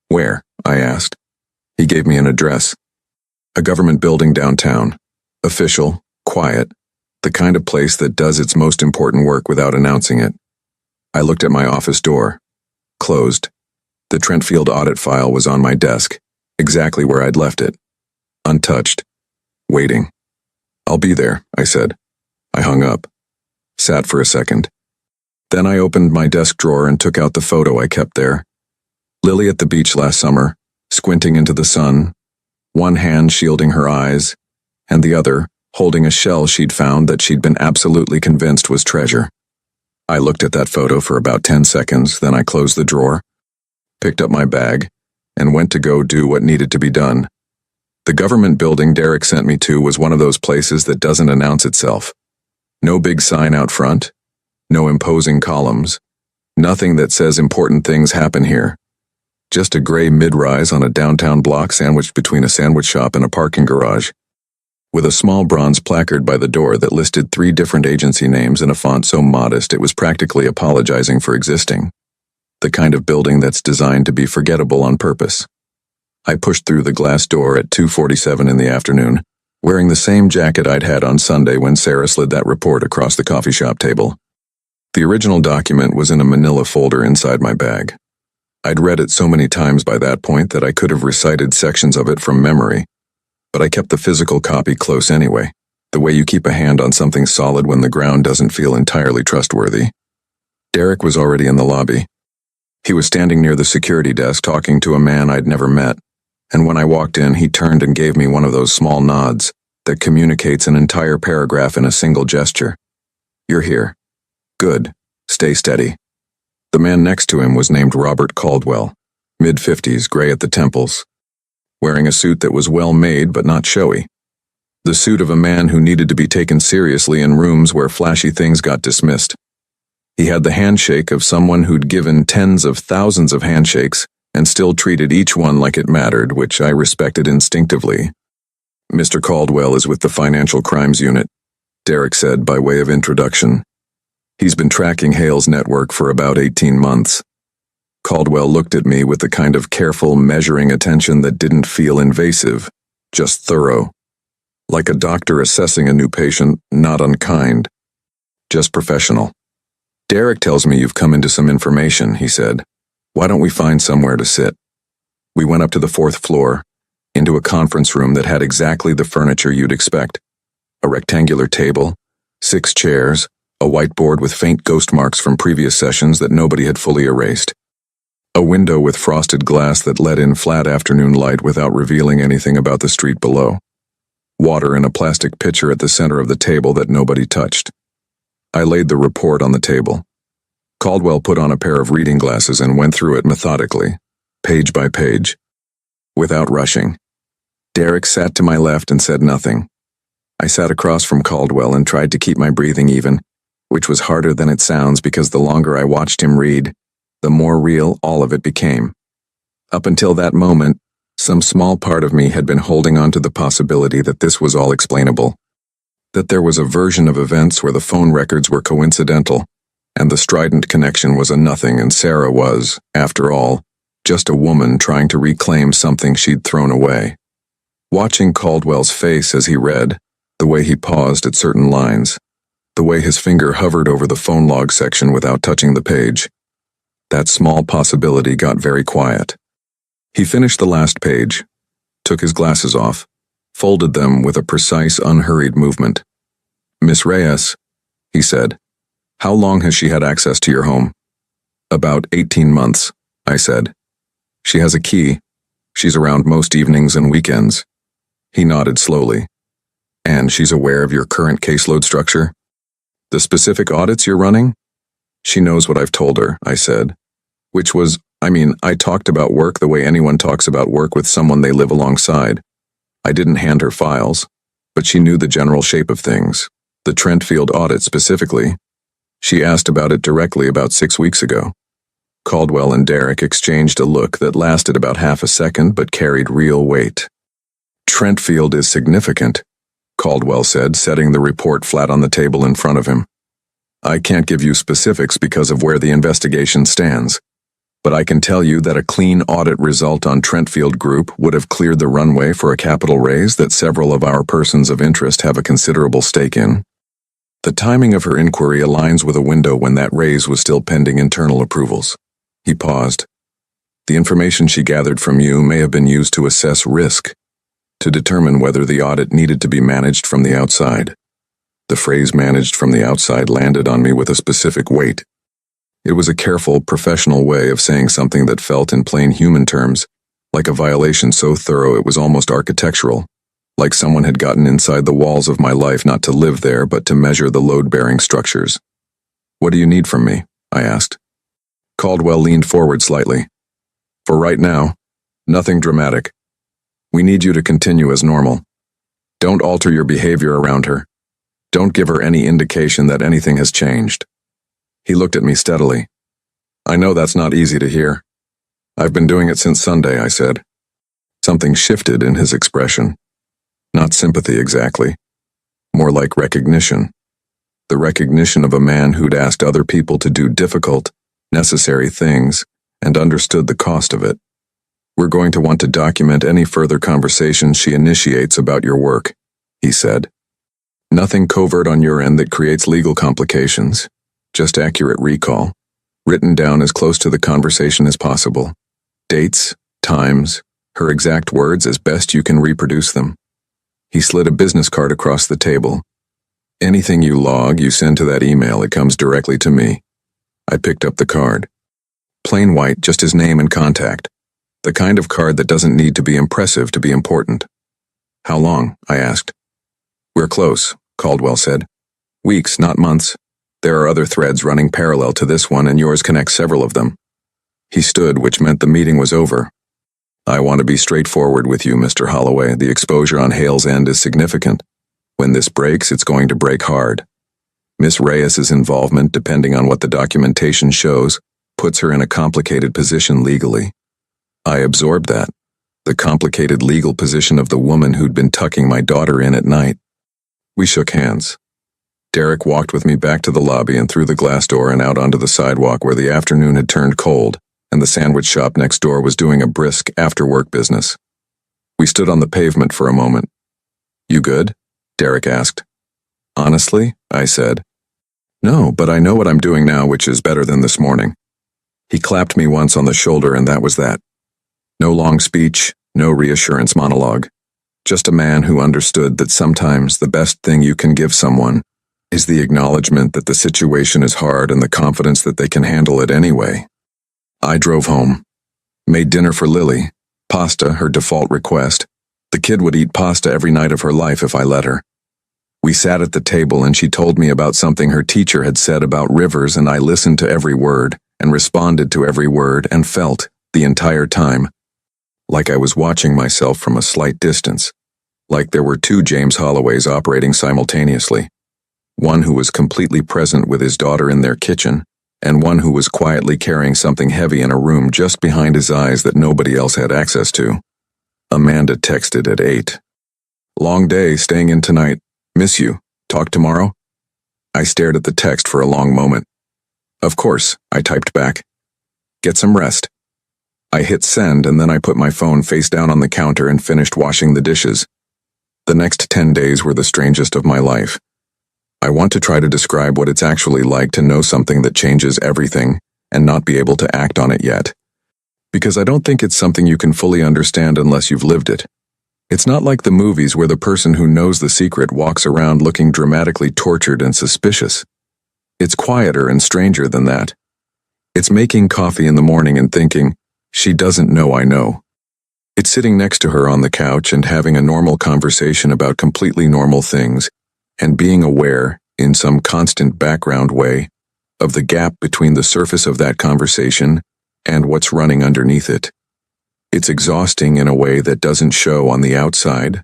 "Where?" I asked. He gave me an address. A government building downtown. Official, quiet, the kind of place that does its most important work without announcing it. I looked at my office door. Closed. The Trentfield audit file was on my desk, exactly where I'd left it. Untouched. Waiting. "I'll be there," I said. I hung up. Sat for a second. Then I opened my desk drawer and took out the photo I kept there. Lily at the beach last summer, squinting into the sun, one hand shielding her eyes, and the other holding a shell she'd found that she'd been absolutely convinced was treasure. I looked at that photo for about 10 seconds, then I closed the drawer, picked up my bag, and went to go do what needed to be done. The government building Derek sent me to was one of those places that doesn't announce itself. No big sign out front, no imposing columns, nothing that says important things happen here. Just a gray mid-rise on a downtown block sandwiched between a sandwich shop and a parking garage, with a small bronze placard by the door that listed 3 different agency names in a font so modest it was practically apologizing for existing. The kind of building that's designed to be forgettable on purpose. I pushed through the glass door at 2:47 in the afternoon, wearing the same jacket I'd had on Sunday when Sarah slid that report across the coffee shop table. The original document was in a manila folder inside my bag. I'd read it so many times by that point that I could have recited sections of it from memory, but I kept the physical copy close anyway, the way you keep a hand on something solid when the ground doesn't feel entirely trustworthy. Derek was already in the lobby. He was standing near the security desk talking to a man I'd never met, and when I walked in, he turned and gave me one of those small nods that communicates an entire paragraph in a single gesture. "You're here. Good. Stay steady." The man next to him was named Robert Caldwell, mid-50s, gray at the temples, wearing a suit that was well made but not showy. The suit of a man who needed to be taken seriously in rooms where flashy things got dismissed. He had the handshake of someone who'd given tens of thousands of handshakes and still treated each one like it mattered, which I respected instinctively. "Mr. Caldwell is with the Financial Crimes Unit," Derek said by way of introduction. "He's been tracking Hale's network for about 18 months. Caldwell looked at me with the kind of careful, measuring attention that didn't feel invasive, just thorough. Like a doctor assessing a new patient, not unkind, just professional. "Derek tells me you've come into some information," he said. "Why don't we find somewhere to sit?" We went up to the 4th floor, into a conference room that had exactly the furniture you'd expect. A rectangular table, 6 chairs, a whiteboard with faint ghost marks from previous sessions that nobody had fully erased. A window with frosted glass that let in flat afternoon light without revealing anything about the street below. Water in a plastic pitcher at the center of the table that nobody touched. I laid the report on the table. Caldwell put on a pair of reading glasses and went through it methodically, page by page, without rushing. Derek sat to my left and said nothing. I sat across from Caldwell and tried to keep my breathing even, which was harder than it sounds because the longer I watched him read, the more real all of it became. Up until that moment, some small part of me had been holding on to the possibility that this was all explainable. That there was a version of events where the phone records were coincidental, and the strident connection was a nothing, and Sarah was, after all, just a woman trying to reclaim something she'd thrown away. Watching Caldwell's face as he read, the way he paused at certain lines, the way his finger hovered over the phone log section without touching the page, that small possibility got very quiet. He finished the last page, took his glasses off, folded them with a precise, unhurried movement. "Miss Reyes," he said, "how long has she had access to your home?" "About 18 months, I said. "She has a key. She's around most evenings and weekends." He nodded slowly. "And she's aware of your current caseload structure? The specific audits you're running?" "She knows what I've told her," I said. Which was, I talked about work the way anyone talks about work with someone they live alongside. I didn't hand her files, but she knew the general shape of things, the Trentfield audit specifically. She asked about it directly about 6 weeks ago. Caldwell and Derek exchanged a look that lasted about half a second but carried real weight. "Trentfield is significant," Caldwell said, setting the report flat on the table in front of him. "I can't give you specifics because of where the investigation stands, but I can tell you that a clean audit result on Trentfield Group would have cleared the runway for a capital raise that several of our persons of interest have a considerable stake in. The timing of her inquiry aligns with a window when that raise was still pending internal approvals." He paused. "The information she gathered from you may have been used to assess risk, to determine whether the audit needed to be managed from the outside." The phrase "managed from the outside" landed on me with a specific weight. It was a careful, professional way of saying something that felt in plain human terms, like a violation so thorough it was almost architectural, like someone had gotten inside the walls of my life not to live there but to measure the load-bearing structures. "What do you need from me?" I asked. Caldwell leaned forward slightly. "For right now, nothing dramatic. We need you to continue as normal. Don't alter your behavior around her. Don't give her any indication that anything has changed." He looked at me steadily. "I know that's not easy to hear. I've been doing it since Sunday," I said. Something shifted in his expression. Not sympathy exactly. More like recognition. The recognition of a man who'd asked other people to do difficult, necessary things and understood the cost of it. "We're going to want to document any further conversations she initiates about your work," he said. "Nothing covert on your end that creates legal complications. Just accurate recall, written down as close to the conversation as possible. Dates, times, her exact words as best you can reproduce them." He slid a business card across the table. "Anything you log, you send to that email, it comes directly to me." I picked up the card. Plain white, just his name and contact. The kind of card that doesn't need to be impressive to be important. "How long?" I asked. "We're close," Caldwell said. "Weeks, not months. There are other threads running parallel to this one and yours connects several of them." He stood, which meant the meeting was over. "I want to be straightforward with you, Mr. Holloway. The exposure on Hale's end is significant. When this breaks, it's going to break hard. Miss Reyes's involvement, depending on what the documentation shows, puts her in a complicated position legally." I absorbed that. The complicated legal position of the woman who'd been tucking my daughter in at night. We shook hands. Derek walked with me back to the lobby and through the glass door and out onto the sidewalk where the afternoon had turned cold, and the sandwich shop next door was doing a brisk after-work business. We stood on the pavement for a moment. "You good?" Derek asked. "Honestly," I said. "No, but I know what I'm doing now, which is better than this morning." He clapped me once on the shoulder and that was that. No long speech, no reassurance monologue. Just a man who understood that sometimes the best thing you can give someone is the acknowledgement that the situation is hard and the confidence that they can handle it anyway. I drove home. Made dinner for Lily. Pasta, her default request. The kid would eat pasta every night of her life if I let her. We sat at the table and she told me about something her teacher had said about rivers and I listened to every word and responded to every word and felt, the entire time, like I was watching myself from a slight distance, like there were two James Holloways operating simultaneously. One who was completely present with his daughter in their kitchen, and one who was quietly carrying something heavy in a room just behind his eyes that nobody else had access to. Amanda texted at 8. "Long day, staying in tonight. Miss you. Talk tomorrow?" I stared at the text for a long moment. "Of course," I typed back. "Get some rest." I hit send and then I put my phone face down on the counter and finished washing the dishes. The next 10 days were the strangest of my life. I want to try to describe what it's actually like to know something that changes everything and not be able to act on it yet. Because I don't think it's something you can fully understand unless you've lived it. It's not like the movies where the person who knows the secret walks around looking dramatically tortured and suspicious. It's quieter and stranger than that. It's making coffee in the morning and thinking, she doesn't know I know. It's sitting next to her on the couch and having a normal conversation about completely normal things, and being aware, in some constant background way, of the gap between the surface of that conversation and what's running underneath it. It's exhausting in a way that doesn't show on the outside,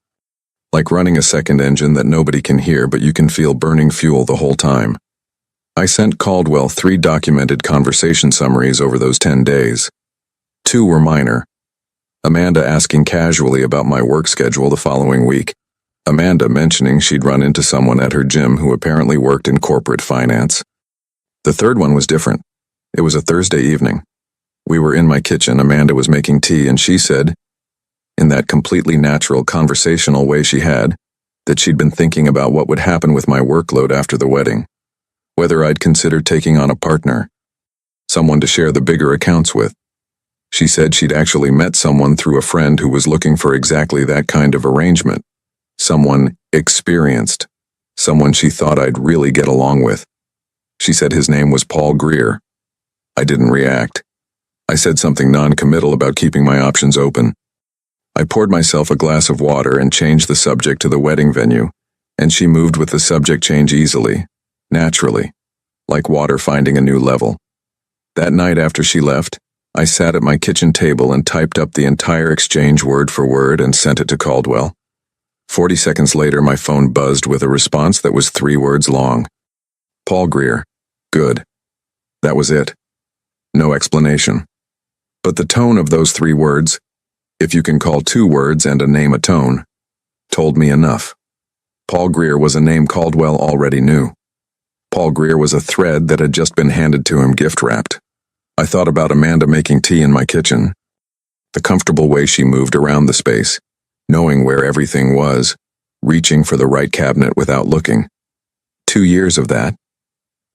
like running a second engine that nobody can hear but you can feel burning fuel the whole time. I sent Caldwell 3 documented conversation summaries over those 10 days. 2 were minor. Amanda asking casually about my work schedule the following week. Amanda mentioning she'd run into someone at her gym who apparently worked in corporate finance. The third one was different. It was a Thursday evening. We were in my kitchen, Amanda was making tea, and she said, in that completely natural conversational way she had, that she'd been thinking about what would happen with my workload after the wedding. Whether I'd consider taking on a partner. Someone to share the bigger accounts with. She said she'd actually met someone through a friend who was looking for exactly that kind of arrangement. Someone experienced. Someone she thought I'd really get along with. She said his name was Paul Greer. I didn't react. I said something non-committal about keeping my options open. I poured myself a glass of water and changed the subject to the wedding venue, and she moved with the subject change easily, naturally, like water finding a new level. That night after she left, I sat at my kitchen table and typed up the entire exchange word for word and sent it to Caldwell. 40 seconds later, my phone buzzed with a response that was 3 words long. Paul Greer. Good. That was it. No explanation. But the tone of those 3 words, if you can call 2 words and a name a tone, told me enough. Paul Greer was a name Caldwell already knew. Paul Greer was a thread that had just been handed to him gift-wrapped. I thought about Amanda making tea in my kitchen. The comfortable way she moved around the space, knowing where everything was, reaching for the right cabinet without looking. 2 years of that.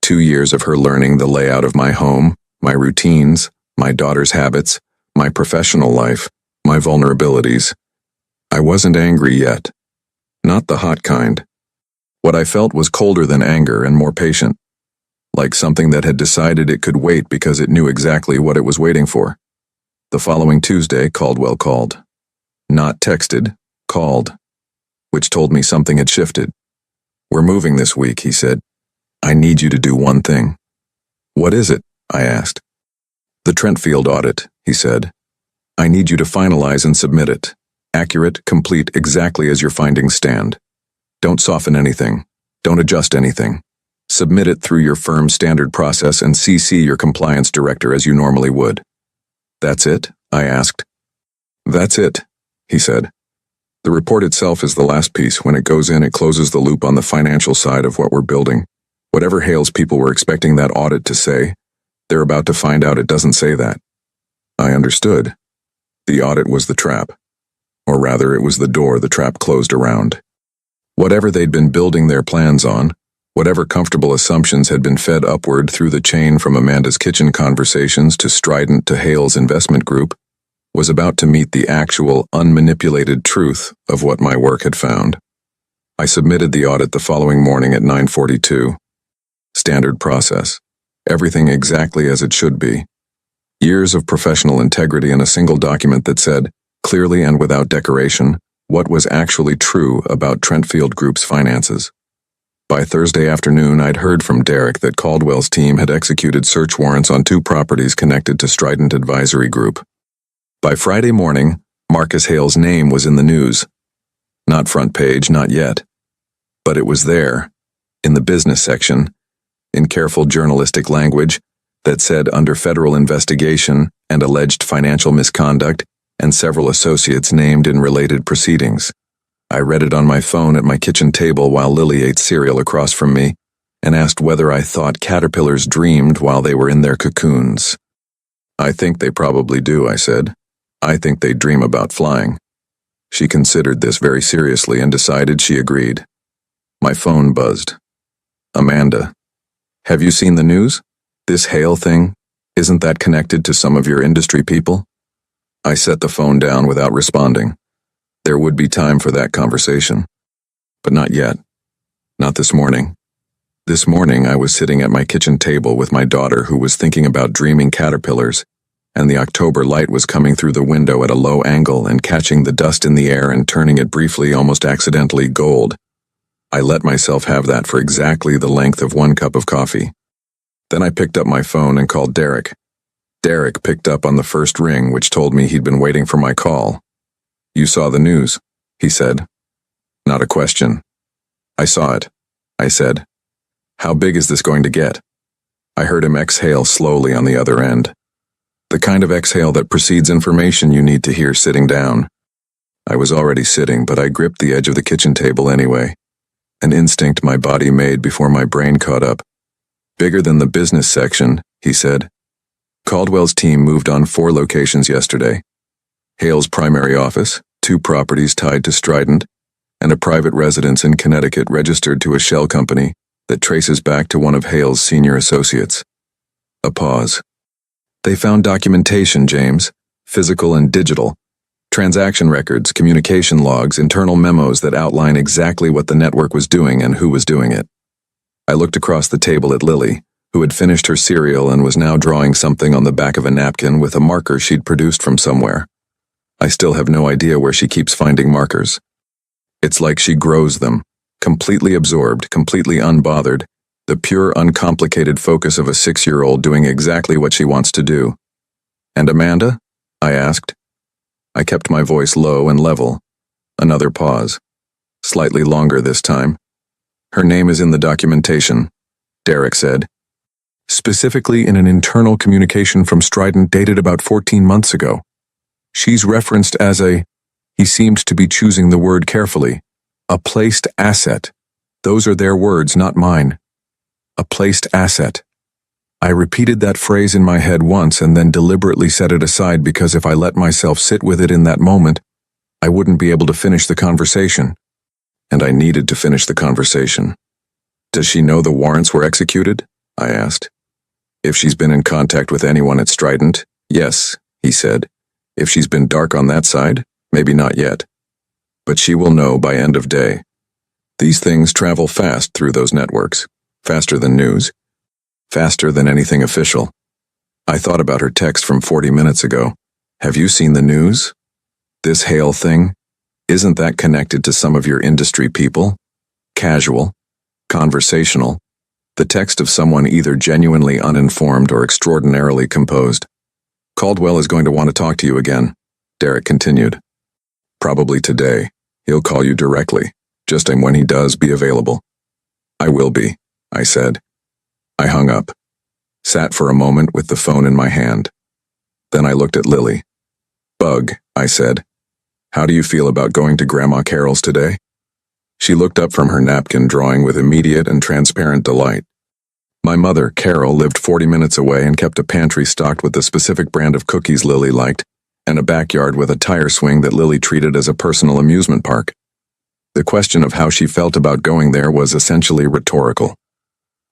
2 years of her learning the layout of my home, my routines, my daughter's habits, my professional life, my vulnerabilities. I wasn't angry yet. Not the hot kind. What I felt was colder than anger and more patient, like something that had decided it could wait because it knew exactly what it was waiting for. The following Tuesday, Caldwell called. Not texted, called, which told me something had shifted. We're moving this week, he said. I need you to do one thing. What is it? I asked. The Trentfield audit, he said. I need you to finalize and submit it. Accurate, complete, exactly as your findings stand. Don't soften anything. Don't adjust anything. Submit it through your firm's standard process and CC your compliance director as you normally would. That's it? I asked. That's it, he said. The report itself is the last piece. When it goes in, it closes the loop on the financial side of what we're building. Whatever Hales people were expecting that audit to say, they're about to find out it doesn't say that. I understood. The audit was the trap. Or rather, it was the door the trap closed around. Whatever they'd been building their plans on, whatever comfortable assumptions had been fed upward through the chain from Amanda's kitchen conversations to Strident to Hales Investment Group, was about to meet the actual, unmanipulated truth of what my work had found. I submitted the audit the following morning at 9:42. Standard process. Everything exactly as it should be. Years of professional integrity in a single document that said, clearly and without decoration, what was actually true about Trentfield Group's finances. By Thursday afternoon, I'd heard from Derek that Caldwell's team had executed search warrants on 2 properties connected to Strident Advisory Group. By Friday morning, Marcus Hale's name was in the news. Not front page, not yet. But it was there, in the business section, in careful journalistic language that said under federal investigation and alleged financial misconduct and several associates named in related proceedings. I read it on my phone at my kitchen table while Lily ate cereal across from me and asked whether I thought caterpillars dreamed while they were in their cocoons. I think they probably do, I said. I think they dream about flying. She considered this very seriously and decided she agreed. My phone buzzed. Amanda. Have you seen the news? This Hale thing? Isn't that connected to some of your industry people? I set the phone down without responding. There would be time for that conversation. But not yet. Not this morning. This morning I was sitting at my kitchen table with my daughter who was thinking about dreaming caterpillars, and the October light was coming through the window at a low angle and catching the dust in the air and turning it briefly, almost accidentally, gold. I let myself have that for exactly the length of 1 cup of coffee. Then I picked up my phone and called Derek. Derek picked up on the first ring, which told me he'd been waiting for my call. You saw the news, he said. Not a question. I saw it, I said. How big is this going to get? I heard him exhale slowly on the other end. The kind of exhale that precedes information you need to hear sitting down. I was already sitting, but I gripped the edge of the kitchen table anyway. An instinct my body made before my brain caught up. Bigger than the business section, he said. Caldwell's team moved on 4 locations yesterday. Hale's primary office, 2 properties tied to Strident, and a private residence in Connecticut registered to a shell company that traces back to one of Hale's senior associates. A pause. They found documentation, James, physical and digital. Transaction records, communication logs, internal memos that outline exactly what the network was doing and who was doing it. I looked across the table at Lily, who had finished her cereal and was now drawing something on the back of a napkin with a marker she'd produced from somewhere. I still have no idea where she keeps finding markers. It's like she grows them, completely absorbed, completely unbothered, the pure, uncomplicated focus of a 6-year-old doing exactly what she wants to do. "And Amanda?" I asked. I kept my voice low and level. Another pause. Slightly longer this time. "Her name is in the documentation," Derek said. "Specifically in an internal communication from Strident dated about 14 months ago. She's referenced as a," he seemed to be choosing the word carefully, "a placed asset. Those are their words, not mine. A placed asset." I repeated that phrase in my head once and then deliberately set it aside because if I let myself sit with it in that moment, I wouldn't be able to finish the conversation. And I needed to finish the conversation. "Does she know the warrants were executed?" I asked. "If she's been in contact with anyone at Strident, yes," he said. "If she's been dark on that side, maybe not yet. But she will know by end of day. These things travel fast through those networks, faster than news, faster than anything official." I thought about her text from 40 minutes ago. "Have you seen the news? This Hale thing? Isn't that connected to some of your industry people? Casual, conversational, the text of someone either genuinely uninformed or extraordinarily composed." "Caldwell is going to want to talk to you again," Derek continued. "Probably today. He'll call you directly, just when he does, be available." "I will be," I said. I hung up, sat for a moment with the phone in my hand. Then I looked at Lily. "Bug," I said. "How do you feel about going to Grandma Carol's today?" She looked up from her napkin drawing with immediate and transparent delight. My mother, Carol, lived 40 minutes away and kept a pantry stocked with the specific brand of cookies Lily liked, and a backyard with a tire swing that Lily treated as a personal amusement park. The question of how she felt about going there was essentially rhetorical.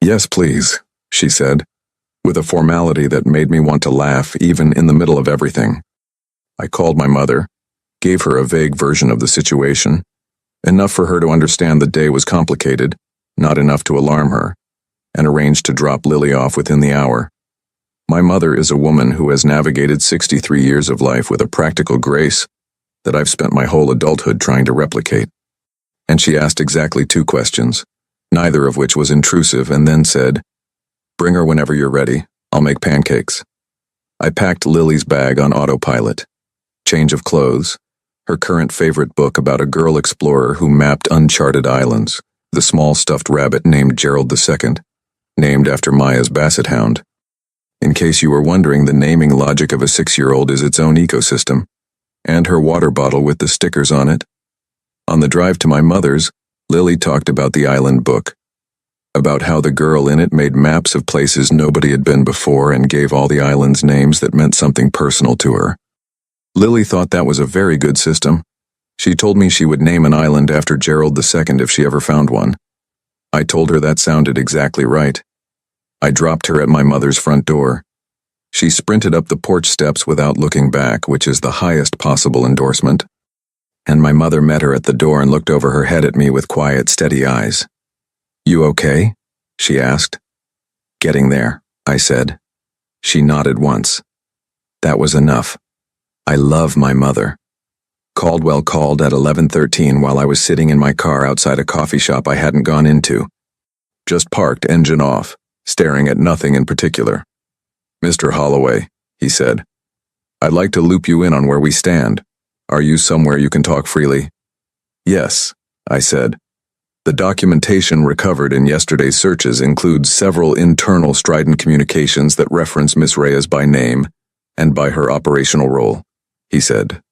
"Yes, please," she said, with a formality that made me want to laugh even in the middle of everything. I called my mother, gave her a vague version of the situation, enough for her to understand the day was complicated, not enough to alarm her, and arranged to drop Lily off within the hour. My mother is a woman who has navigated 63 years of life with a practical grace that I've spent my whole adulthood trying to replicate. And she asked exactly 2 questions, neither of which was intrusive, and then said, "Bring her whenever you're ready. I'll make pancakes." I packed Lily's bag on autopilot. Change of clothes, her current favorite book about a girl explorer who mapped uncharted islands, the small stuffed rabbit named Gerald II, named after Maya's basset hound. In case you were wondering, the naming logic of a 6-year-old is its own ecosystem, and her water bottle with the stickers on it. On the drive to my mother's, Lily talked about the island book, about how the girl in it made maps of places nobody had been before and gave all the islands names that meant something personal to her. Lily thought that was a very good system. She told me she would name an island after Gerald II if she ever found one. I told her that sounded exactly right. I dropped her at my mother's front door. She sprinted up the porch steps without looking back, which is the highest possible endorsement. And my mother met her at the door and looked over her head at me with quiet, steady eyes. "You okay?" she asked. "Getting there," I said. She nodded once. That was enough. I love my mother. Caldwell called at 11:13 while I was sitting in my car outside a coffee shop I hadn't gone into. Just parked, engine off, staring at nothing in particular. "Mr. Holloway," he said, "I'd like to loop you in on where we stand. Are you somewhere you can talk freely?" "Yes," I said. "The documentation recovered in yesterday's searches includes several internal Strident communications that reference Miss Reyes by name and by her operational role," he said.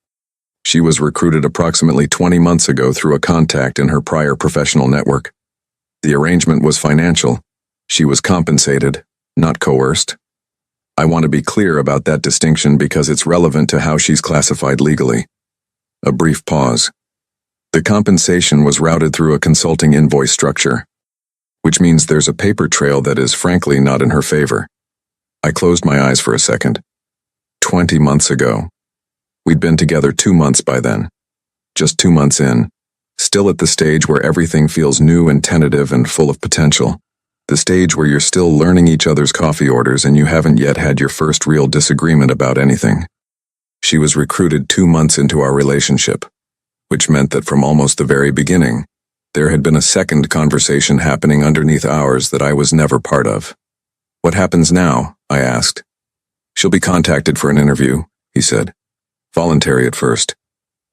"She was recruited approximately 20 months ago through a contact in her prior professional network. The arrangement was financial. She was compensated, not coerced. I want to be clear about that distinction because it's relevant to how she's classified legally." A brief pause. "The compensation was routed through a consulting invoice structure, which means there's a paper trail that is frankly not in her favor." I closed my eyes for a second. 20 months ago. We'd been together 2 months by then. Just 2 months in, still at the stage where everything feels new and tentative and full of potential. The stage where you're still learning each other's coffee orders and you haven't yet had your first real disagreement about anything. She was recruited 2 months into our relationship, which meant that from almost the very beginning, there had been a second conversation happening underneath ours that I was never part of. "What happens now?" I asked. "She'll be contacted for an interview," he said. "Voluntary at first.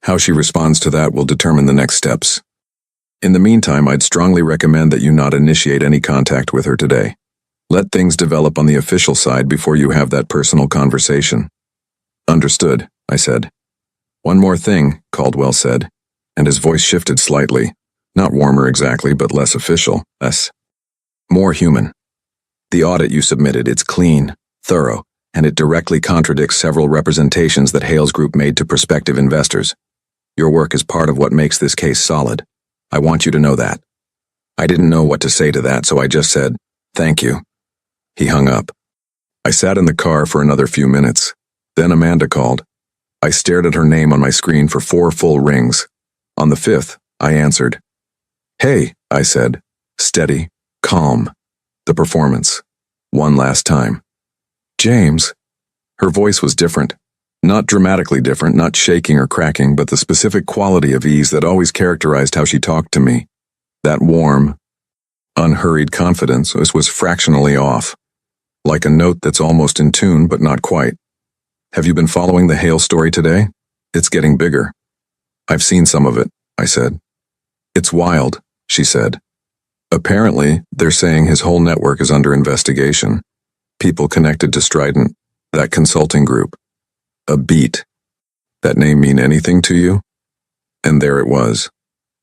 How she responds to that will determine the next steps. In the meantime, I'd strongly recommend that you not initiate any contact with her today. Let things develop on the official side before you have that personal conversation." "Understood," I said. "One more thing," Caldwell said, and his voice shifted slightly. Not warmer exactly, but less official, less. More human. "The audit you submitted, it's clean, thorough, and it directly contradicts several representations that Hale's group made to prospective investors. Your work is part of what makes this case solid. I want you to know that." I didn't know what to say to that, so I just said, "Thank you." He hung up. I sat in the car for another few minutes. Then Amanda called. I stared at her name on my screen for 4 full rings. On the 5th, I answered. "Hey," I said, steady, calm. The performance. One last time. "James." Her voice was different. Not dramatically different, not shaking or cracking, but the specific quality of ease that always characterized how she talked to me. That warm, unhurried confidence was fractionally off. Like a note that's almost in tune, but not quite. "Have you been following the Hale story today? It's getting bigger." "I've seen some of it," I said. "It's wild," she said. "Apparently, they're saying his whole network is under investigation. People connected to Strident, that consulting group. A beat. That name mean anything to you?" And there it was.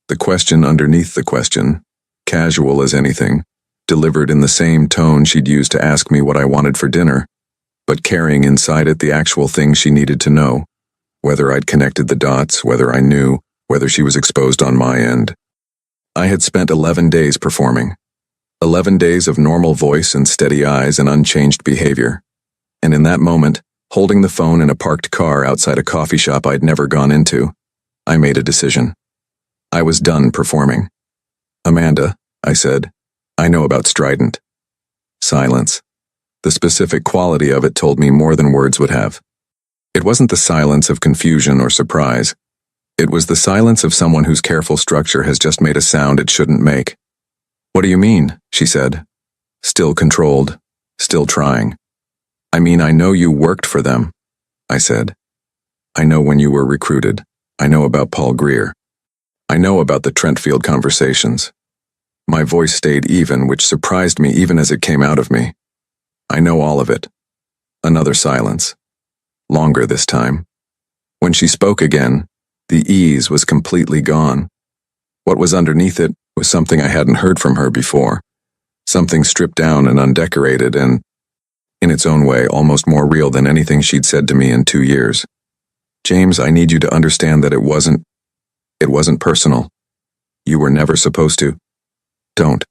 The question underneath the question, casual as anything, delivered in the same tone she'd used to ask me what I wanted for dinner, but carrying inside it the actual things she needed to know, whether I'd connected the dots, whether I knew, whether she was exposed on my end. I had spent 11 days performing. 11 days of normal voice and steady eyes and unchanged behavior. And in that moment, holding the phone in a parked car outside a coffee shop I'd never gone into, I made a decision. I was done performing. "Amanda," I said, "I know about Strident." Silence. The specific quality of it told me more than words would have. It wasn't the silence of confusion or surprise. It was the silence of someone whose careful structure has just made a sound it shouldn't make. "What do you mean?" she said. Still controlled, still trying. "I mean, I know you worked for them," I said. "I know when you were recruited. I know about Paul Greer. I know about the Trentfield conversations." My voice stayed even, which surprised me even as it came out of me. "I know all of it." Another silence. Longer this time. When she spoke again, the ease was completely gone. What was underneath it was something I hadn't heard from her before. Something stripped down and undecorated and, in its own way, almost more real than anything she'd said to me in 2 years. "James, I need you to understand that it wasn't personal. You were never supposed to." "Don't,"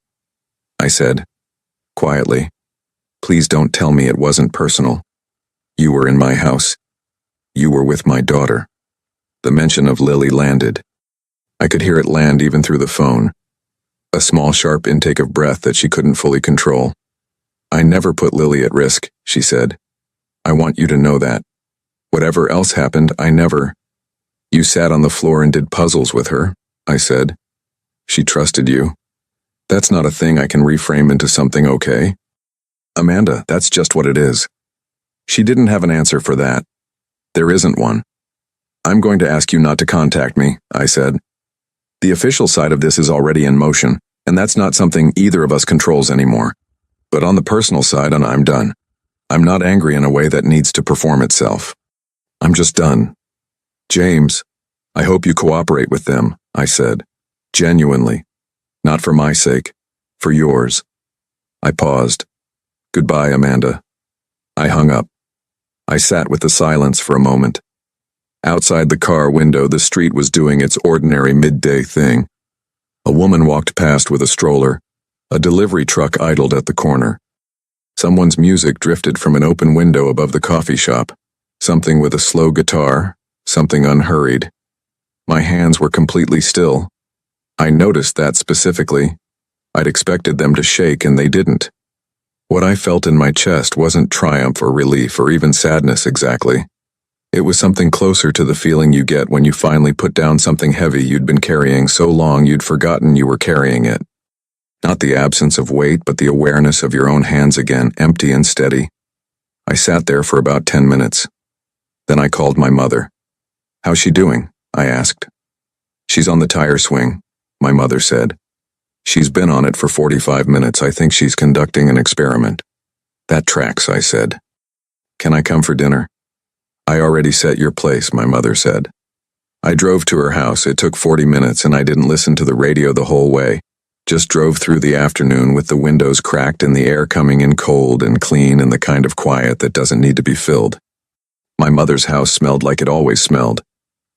I said, quietly. "Please don't tell me it wasn't personal. You were in my house. You were with my daughter." The mention of Lily landed. I could hear it land even through the phone. A small, sharp intake of breath that she couldn't fully control. "I never put Lily at risk," she said. "I want you to know that. Whatever else happened, I never—" "You sat on the floor and did puzzles with her," I said. "She trusted you. That's not a thing I can reframe into something okay." "Amanda, that's just what it is." She didn't have an answer for that. There isn't one. "I'm going to ask you not to contact me," I said. "The official side of this is already in motion, and that's not something either of us controls anymore. But on the personal side, I'm done. I'm not angry in a way that needs to perform itself. I'm just done. James, I hope you cooperate with them," I said. Genuinely. Not for my sake. For yours. I paused. "Goodbye, Amanda." I hung up. I sat with the silence for a moment. Outside the car window, the street was doing its ordinary midday thing. A woman walked past with a stroller. A delivery truck idled at the corner. Someone's music drifted from an open window above the coffee shop. Something with a slow guitar, something unhurried. My hands were completely still. I noticed that specifically. I'd expected them to shake and they didn't. What I felt in my chest wasn't triumph or relief or even sadness exactly. It was something closer to the feeling you get when you finally put down something heavy you'd been carrying so long you'd forgotten you were carrying it. Not the absence of weight, but the awareness of your own hands again, empty and steady. I sat there for about 10 minutes. Then I called my mother. "How's she doing?" I asked. "She's on the tire swing," my mother said. "She's been on it for 45 minutes. I think she's conducting an experiment." "That tracks," I said. "Can I come for dinner?" "I already set your place," my mother said. I drove to her house. It took 40 minutes and I didn't listen to the radio the whole way. Just drove through the afternoon with the windows cracked and the air coming in cold and clean and the kind of quiet that doesn't need to be filled. My mother's house smelled like it always smelled.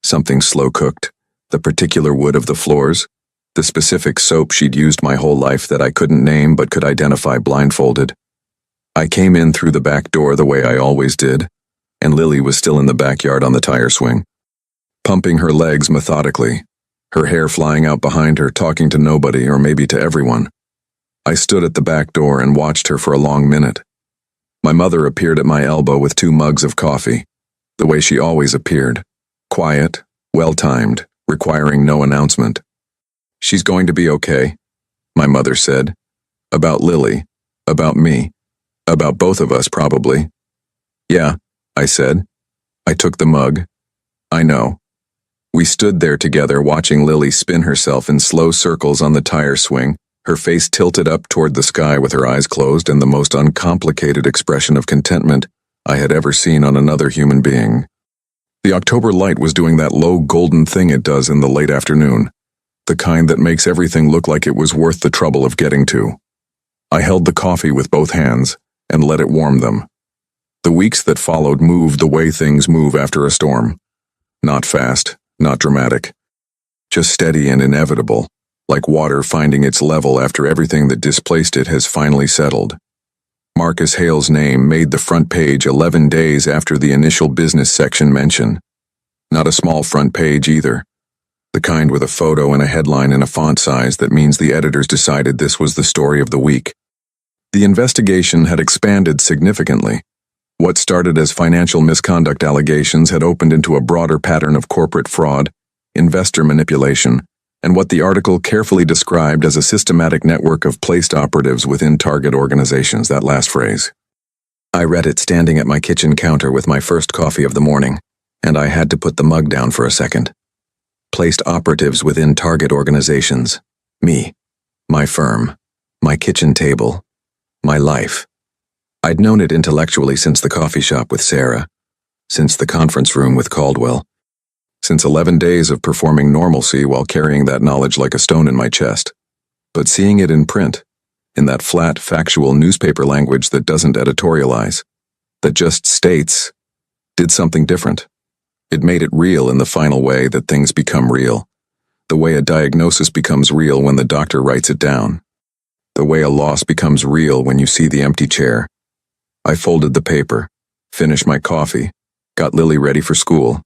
Something slow-cooked, the particular wood of the floors, the specific soap she'd used my whole life that I couldn't name but could identify blindfolded. I came in through the back door the way I always did, and Lily was still in the backyard on the tire swing, pumping her legs methodically, her hair flying out behind her, talking to nobody or maybe to everyone. I stood at the back door and watched her for a long minute. My mother appeared at my elbow with 2 mugs of coffee, the way she always appeared, quiet, well-timed, requiring no announcement. "She's going to be okay," my mother said. "About Lily, about me, about both of us probably." "Yeah," I said. I took the mug. "I know." We stood there together watching Lily spin herself in slow circles on the tire swing, her face tilted up toward the sky with her eyes closed and the most uncomplicated expression of contentment I had ever seen on another human being. The October light was doing that low golden thing it does in the late afternoon, the kind that makes everything look like it was worth the trouble of getting to. I held the coffee with both hands and let it warm them. The weeks that followed moved the way things move after a storm. Not fast, not dramatic. Just steady and inevitable, like water finding its level after everything that displaced it has finally settled. Marcus Hale's name made the front page 11 days after the initial business section mention. Not a small front page either. The kind with a photo and a headline in a font size that means the editors decided this was the story of the week. The investigation had expanded significantly. What started as financial misconduct allegations had opened into a broader pattern of corporate fraud, investor manipulation, and what the article carefully described as a systematic network of placed operatives within target organizations, that last phrase. I read it standing at my kitchen counter with my first coffee of the morning, and I had to put the mug down for a second. Placed operatives within target organizations. Me. My firm. My kitchen table. My life. I'd known it intellectually since the coffee shop with Sarah, since the conference room with Caldwell, since 11 days of performing normalcy while carrying that knowledge like a stone in my chest. But seeing it in print, in that flat, factual newspaper language that doesn't editorialize, that just states, did something different. It made it real in the final way that things become real, the way a diagnosis becomes real when the doctor writes it down, the way a loss becomes real when you see the empty chair. I folded the paper, finished my coffee, got Lily ready for school.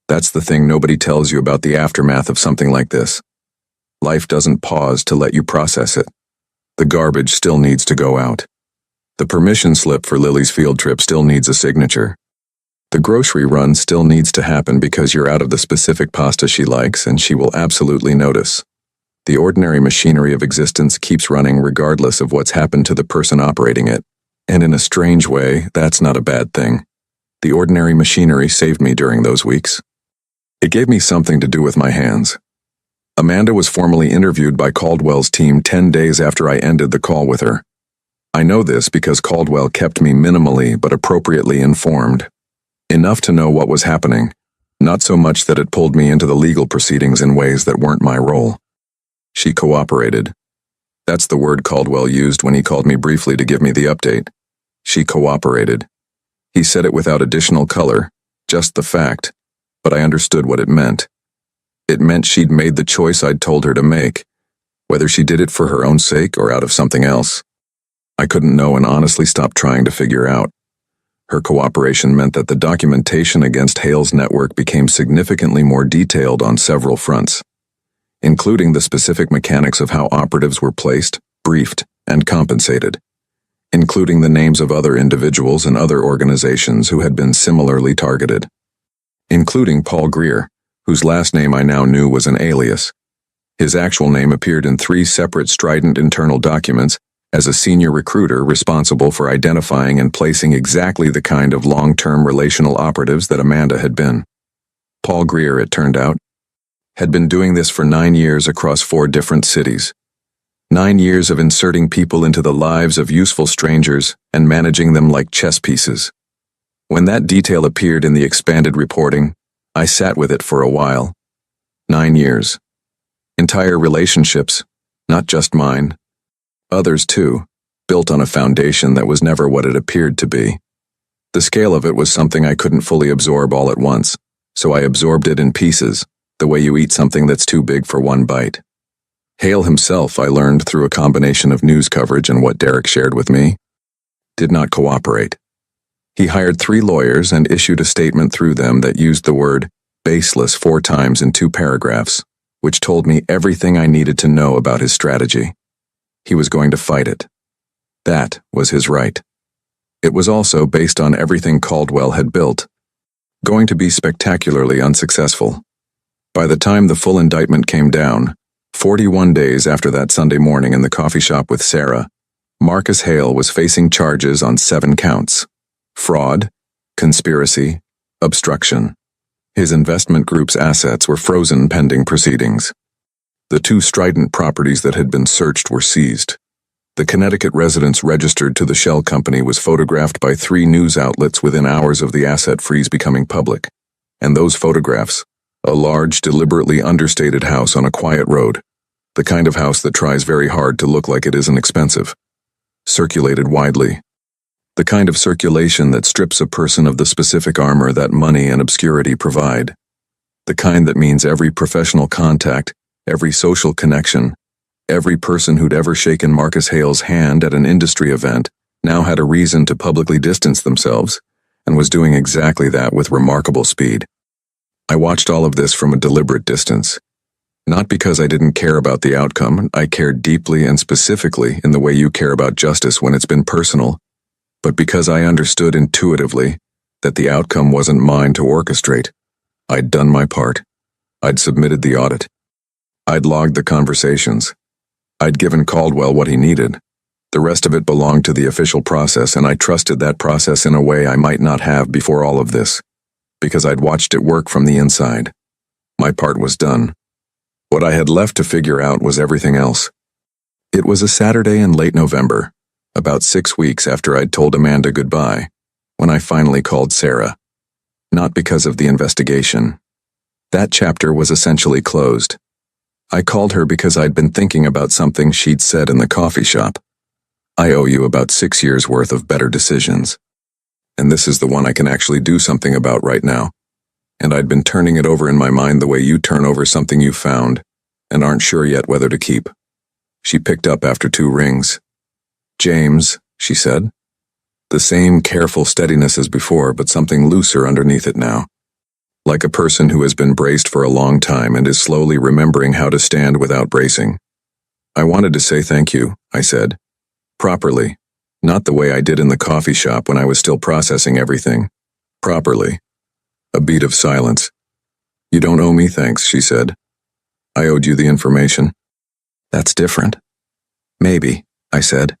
That's the thing nobody tells you about the aftermath of something like this. Life doesn't pause to let you process it. The garbage still needs to go out. The permission slip for Lily's field trip still needs a signature. The grocery run still needs to happen because you're out of the specific pasta she likes and she will absolutely notice. The ordinary machinery of existence keeps running regardless of what's happened to the person operating it. And in a strange way, that's not a bad thing. The ordinary machinery saved me during those weeks. It gave me something to do with my hands. Amanda was formally interviewed by Caldwell's team 10 days after I ended the call with her. I know this because Caldwell kept me minimally but appropriately informed. Enough to know what was happening, not so much that it pulled me into the legal proceedings in ways that weren't my role. She cooperated. That's the word Caldwell used when he called me briefly to give me the update. She cooperated. He said it without additional color, just the fact, but I understood what it meant. It meant she'd made the choice I'd told her to make, whether she did it for her own sake or out of something else. I couldn't know and honestly stopped trying to figure out. Her cooperation meant that the documentation against Hale's network became significantly more detailed on several fronts, including the specific mechanics of how operatives were placed, briefed, and compensated, including the names of other individuals and other organizations who had been similarly targeted, including Paul Greer, whose last name I now knew was an alias. His actual name appeared in 3 separate strident internal documents as a senior recruiter responsible for identifying and placing exactly the kind of long-term relational operatives that Amanda had been. Paul Greer, it turned out, had been doing this for 9 years across 4 different cities. 9 years of inserting people into the lives of useful strangers and managing them like chess pieces. When that detail appeared in the expanded reporting, I sat with it for a while. 9 years. Entire relationships, not just mine. Others too, built on a foundation that was never what it appeared to be. The scale of it was something I couldn't fully absorb all at once, so I absorbed it in pieces, the way you eat something that's too big for one bite. Hale himself, I learned through a combination of news coverage and what Derek shared with me, did not cooperate. He hired 3 lawyers and issued a statement through them that used the word baseless 4 times in 2 paragraphs, which told me everything I needed to know about his strategy. He was going to fight it. That was his right. It was also based on everything Caldwell had built. Going to be spectacularly unsuccessful. By the time the full indictment came down, 41 days after that Sunday morning in the coffee shop with Sarah, Marcus Hale was facing charges on 7 counts: fraud, conspiracy, obstruction. His investment group's assets were frozen pending proceedings. The 2 strident properties that had been searched were seized. The Connecticut residence registered to the shell company was photographed by 3 news outlets within hours of the asset freeze becoming public. And those photographs, a large, deliberately understated house on a quiet road, the kind of house that tries very hard to look like it isn't expensive, circulated widely. The kind of circulation that strips a person of the specific armor that money and obscurity provide. The kind that means every professional contact, every social connection, every person who'd ever shaken Marcus Hale's hand at an industry event now had a reason to publicly distance themselves, and was doing exactly that with remarkable speed. I watched all of this from a deliberate distance. Not because I didn't care about the outcome, I cared deeply and specifically in the way you care about justice when it's been personal, but because I understood intuitively that the outcome wasn't mine to orchestrate. I'd done my part. I'd submitted the audit. I'd logged the conversations. I'd given Caldwell what he needed. The rest of it belonged to the official process, and I trusted that process in a way I might not have before all of this, because I'd watched it work from the inside. My part was done. What I had left to figure out was everything else. It was a Saturday in late November, about 6 weeks after I'd told Amanda goodbye, when I finally called Sarah. Not because of the investigation. That chapter was essentially closed. I called her because I'd been thinking about something she'd said in the coffee shop. I owe you about 6 years' worth of better decisions. And this is the one I can actually do something about right now. And I'd been turning it over in my mind the way you turn over something you found, and aren't sure yet whether to keep. She picked up after 2 rings. James, she said. The same careful steadiness as before, but something looser underneath it now. Like a person who has been braced for a long time and is slowly remembering how to stand without bracing. I wanted to say thank you, I said. Properly. Not the way I did in the coffee shop when I was still processing everything. Properly. A beat of silence. You don't owe me thanks, she said. I owed you the information. That's different. Maybe, I said.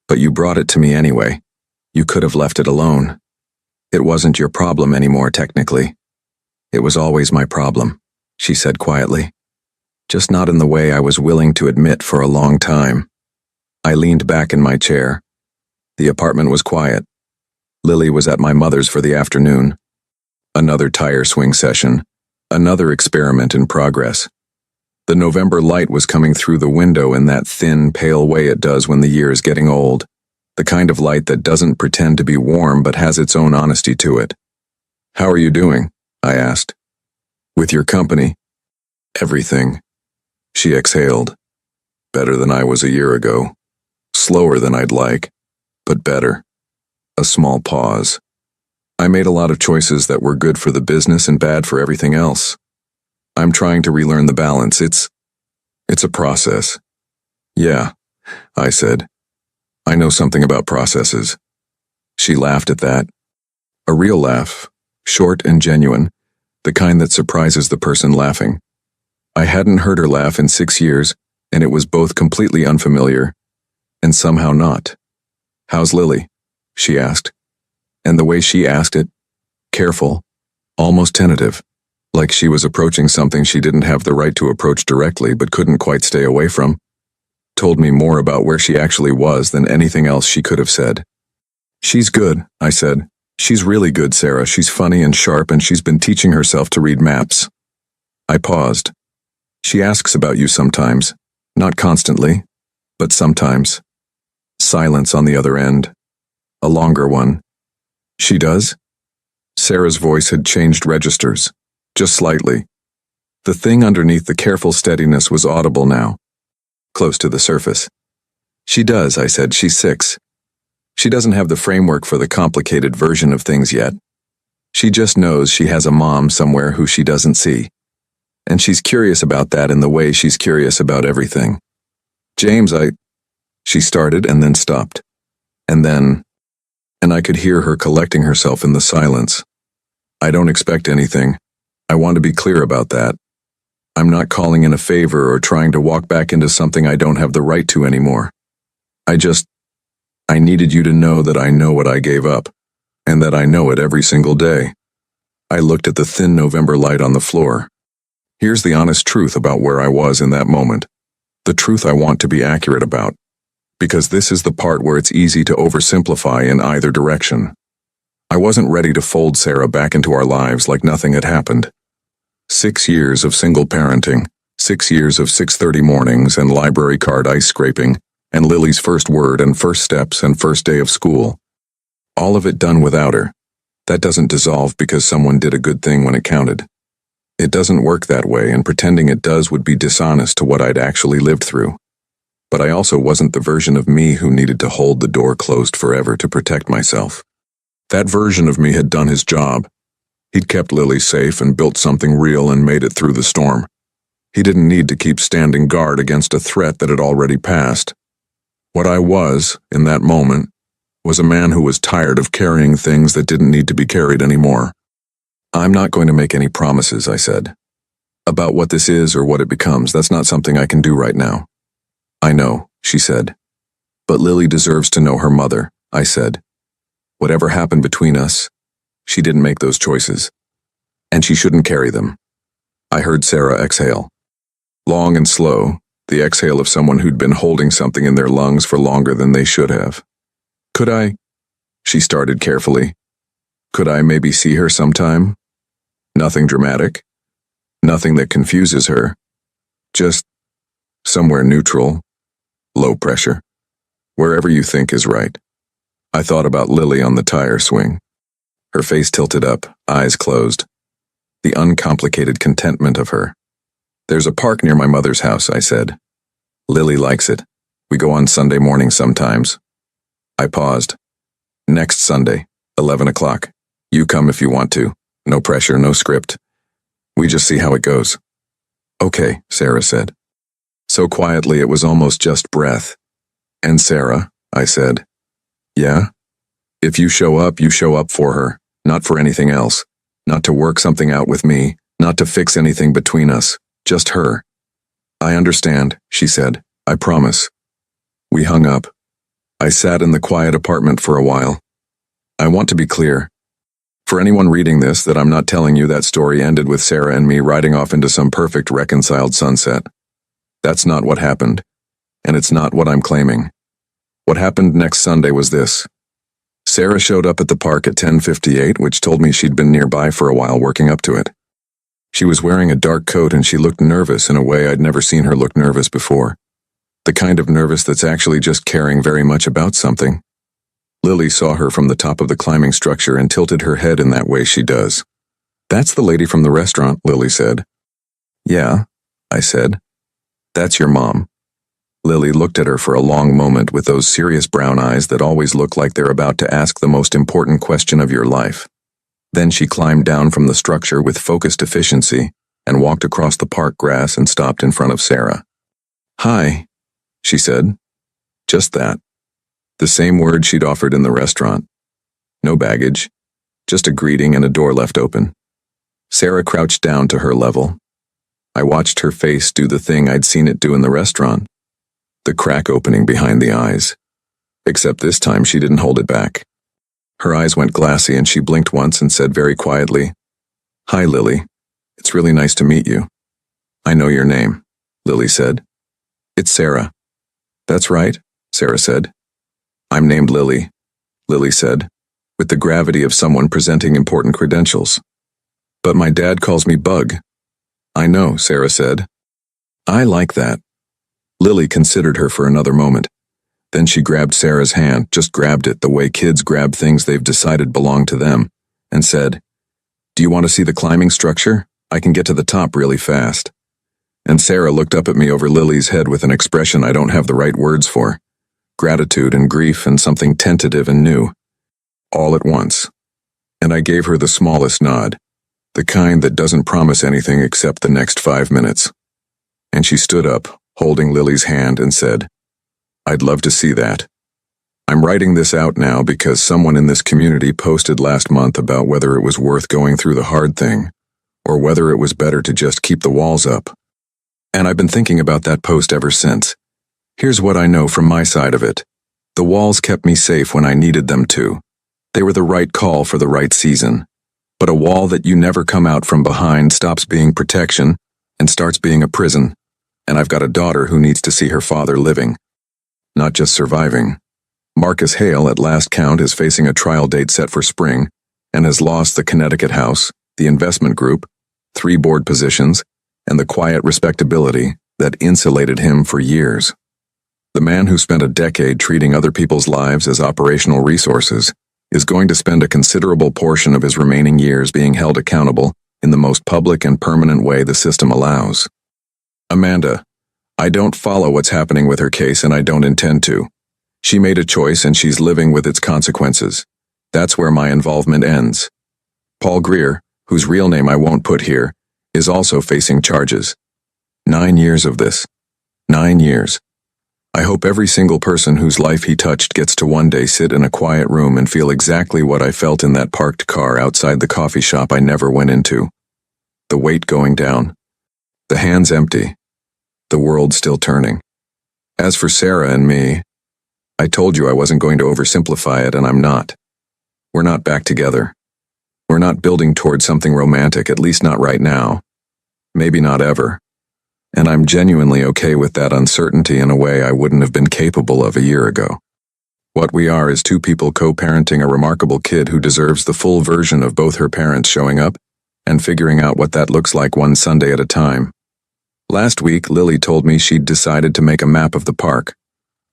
But you brought it to me anyway. You could have left it alone. It wasn't your problem anymore, technically. It was always my problem, she said quietly. Just not in the way I was willing to admit for a long time. I leaned back in my chair. The apartment was quiet. Lily was at my mother's for the afternoon. Another tire swing session. Another experiment in progress. The November light was coming through the window in that thin, pale way it does when the year is getting old. The kind of light that doesn't pretend to be warm but has its own honesty to it. How are you doing? I asked. With your company? Everything. She exhaled. Better than I was a year ago. Slower than I'd like, but better. A small pause. I made a lot of choices that were good for the business and bad for everything else. I'm trying to relearn the balance. It's a process. Yeah, I said. I know something about processes. She laughed at that. A real laugh, short and genuine, the kind that surprises the person laughing. I hadn't heard her laugh in 6 years, and it was both completely unfamiliar and somehow not. "How's Lily?" she asked. And the way she asked it, careful, almost tentative, like she was approaching something she didn't have the right to approach directly but couldn't quite stay away from, told me more about where she actually was than anything else she could have said. "She's good," I said. "She's really good, Sarah. She's funny and sharp, and she's been teaching herself to read maps." I paused. "She asks about you sometimes. Not constantly, but sometimes." Silence on the other end. A longer one. "She does?" Sarah's voice had changed registers, just slightly. The thing underneath the careful steadiness was audible now, close to the surface. "She does," I said. "She's 6. She doesn't have the framework for the complicated version of things yet. She just knows she has a mom somewhere who she doesn't see. And she's curious about that in the way she's curious about everything. James, She started and then stopped. And I could hear her collecting herself in the silence. "I don't expect anything. I want to be clear about that. I'm not calling in a favor or trying to walk back into something I don't have the right to anymore. I needed you to know that I know what I gave up, and that I know it every single day." I looked at the thin November light on the floor. Here's the honest truth about where I was in that moment. The truth I want to be accurate about. Because this is the part where it's easy to oversimplify in either direction. I wasn't ready to fold Sarah back into our lives like nothing had happened. 6 years of single parenting, 6 years of 6:30 mornings and library card ice scraping, and Lily's first word and first steps and first day of school. All of it done without her. That doesn't dissolve because someone did a good thing when it counted. It doesn't work that way, and pretending it does would be dishonest to what I'd actually lived through. But I also wasn't the version of me who needed to hold the door closed forever to protect myself. That version of me had done his job. He'd kept Lily safe and built something real and made it through the storm. He didn't need to keep standing guard against a threat that had already passed. What I was, in that moment, was a man who was tired of carrying things that didn't need to be carried anymore. "I'm not going to make any promises," I said. "About what this is or what it becomes, that's not something I can do right now." "I know," she said. "But Lily deserves to know her mother," I said. "Whatever happened between us, she didn't make those choices. And she shouldn't carry them." I heard Sarah exhale. Long and slow, the exhale of someone who'd been holding something in their lungs for longer than they should have. "Could I?" She started carefully. "Could I maybe see her sometime? Nothing dramatic. Nothing that confuses her. Just somewhere neutral, low pressure. Wherever you think is right." I thought about Lily on the tire swing. Her face tilted up, eyes closed. The uncomplicated contentment of her. "There's a park near my mother's house," I said. "Lily likes it. We go on Sunday morning sometimes." I paused. "Next Sunday, 11 o'clock. You come if you want to. No pressure, no script. We just see how it goes." "Okay," Sarah said. So quietly it was almost just breath. "And Sarah," I said. "Yeah? If you show up for her, not for anything else. Not to work something out with me, not to fix anything between us, just her." "I understand," she said. "I promise." We hung up. I sat in the quiet apartment for a while. I want to be clear. For anyone reading this, that I'm not telling you that story ended with Sarah and me riding off into some perfect reconciled sunset. That's not what happened, and it's not what I'm claiming. What happened next Sunday was this. Sarah showed up at the park at 10:58, which told me she'd been nearby for a while working up to it. She was wearing a dark coat and she looked nervous in a way I'd never seen her look nervous before. The kind of nervous that's actually just caring very much about something. Lily saw her from the top of the climbing structure and tilted her head in that way she does. "That's the lady from the restaurant," Lily said. "Yeah," I said. "That's your mom." Lily looked at her for a long moment with those serious brown eyes that always look like they're about to ask the most important question of your life. Then she climbed down from the structure with focused efficiency and walked across the park grass and stopped in front of Sarah. "Hi," she said. Just that. The same word she'd offered in the restaurant. No baggage, just a greeting and a door left open. Sarah crouched down to her level. I watched her face do the thing I'd seen it do in the restaurant. The crack opening behind the eyes. Except this time she didn't hold it back. Her eyes went glassy and she blinked once and said very quietly, "Hi, Lily. It's really nice to meet you." "I know your name," Lily said. "It's Sarah." "That's right," Sarah said. "I'm named Lily," Lily said, with the gravity of someone presenting important credentials. "But my dad calls me Bug." "I know," Sarah said. "I like that." Lily considered her for another moment. Then she grabbed Sarah's hand, just grabbed it the way kids grab things they've decided belong to them, and said, "Do you want to see the climbing structure? I can get to the top really fast." And Sarah looked up at me over Lily's head with an expression I don't have the right words for. Gratitude and grief and something tentative and new. All at once. And I gave her the smallest nod, the kind that doesn't promise anything except the next 5 minutes. And she stood up, holding Lily's hand, and said, "I'd love to see that. I'm writing this out now because someone in this community posted last month about whether it was worth going through the hard thing, or whether it was better to just keep the walls up. And I've been thinking about that post ever since. Here's what I know from my side of it. The walls kept me safe when I needed them to. They were the right call for the right season. But a wall that you never come out from behind stops being protection and starts being a prison. And I've got a daughter who needs to see her father living, not just surviving. Marcus Hale, at last count, is facing a trial date set for spring and has lost the Connecticut house, the investment group, 3 board positions, and the quiet respectability that insulated him for years. The man who spent a decade treating other people's lives as operational resources is going to spend a considerable portion of his remaining years being held accountable in the most public and permanent way the system allows. Amanda, I don't follow what's happening with her case and I don't intend to. She made a choice and she's living with its consequences. That's where my involvement ends. Paul Greer, whose real name I won't put here, is also facing charges. 9 years of this. 9 years. I hope every single person whose life he touched gets to one day sit in a quiet room and feel exactly what I felt in that parked car outside the coffee shop I never went into. The weight going down. The hands empty. The world still turning. As for Sarah and me, I told you I wasn't going to oversimplify it, and I'm not. We're not back together. We're not building towards something romantic, at least not right now. Maybe not ever. And I'm genuinely okay with that uncertainty in a way I wouldn't have been capable of a year ago. What we are is 2 people co-parenting a remarkable kid who deserves the full version of both her parents showing up and figuring out what that looks like one Sunday at a time. Last week, Lily told me she'd decided to make a map of the park.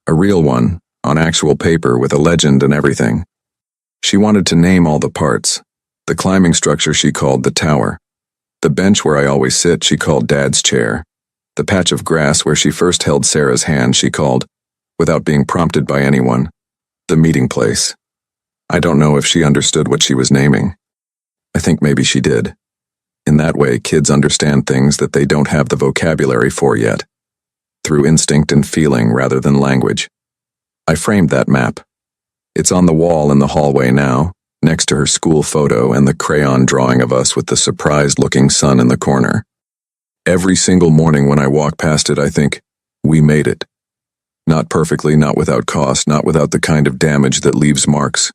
A real one, on actual paper with a legend and everything. She wanted to name all the parts. The climbing structure she called the tower. The bench where I always sit she called Dad's chair. The patch of grass where she first held Sarah's hand she called, without being prompted by anyone, the meeting place. I don't know if she understood what she was naming. I think maybe she did. In that way, kids understand things that they don't have the vocabulary for yet, through instinct and feeling rather than language. I framed that map. It's on the wall in the hallway now, next to her school photo and the crayon drawing of us with the surprised-looking sun in the corner. Every single morning when I walk past it, I think, we made it. Not perfectly, not without cost, not without the kind of damage that leaves marks.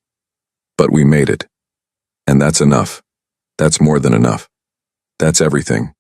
But we made it. And that's enough. That's more than enough. That's everything.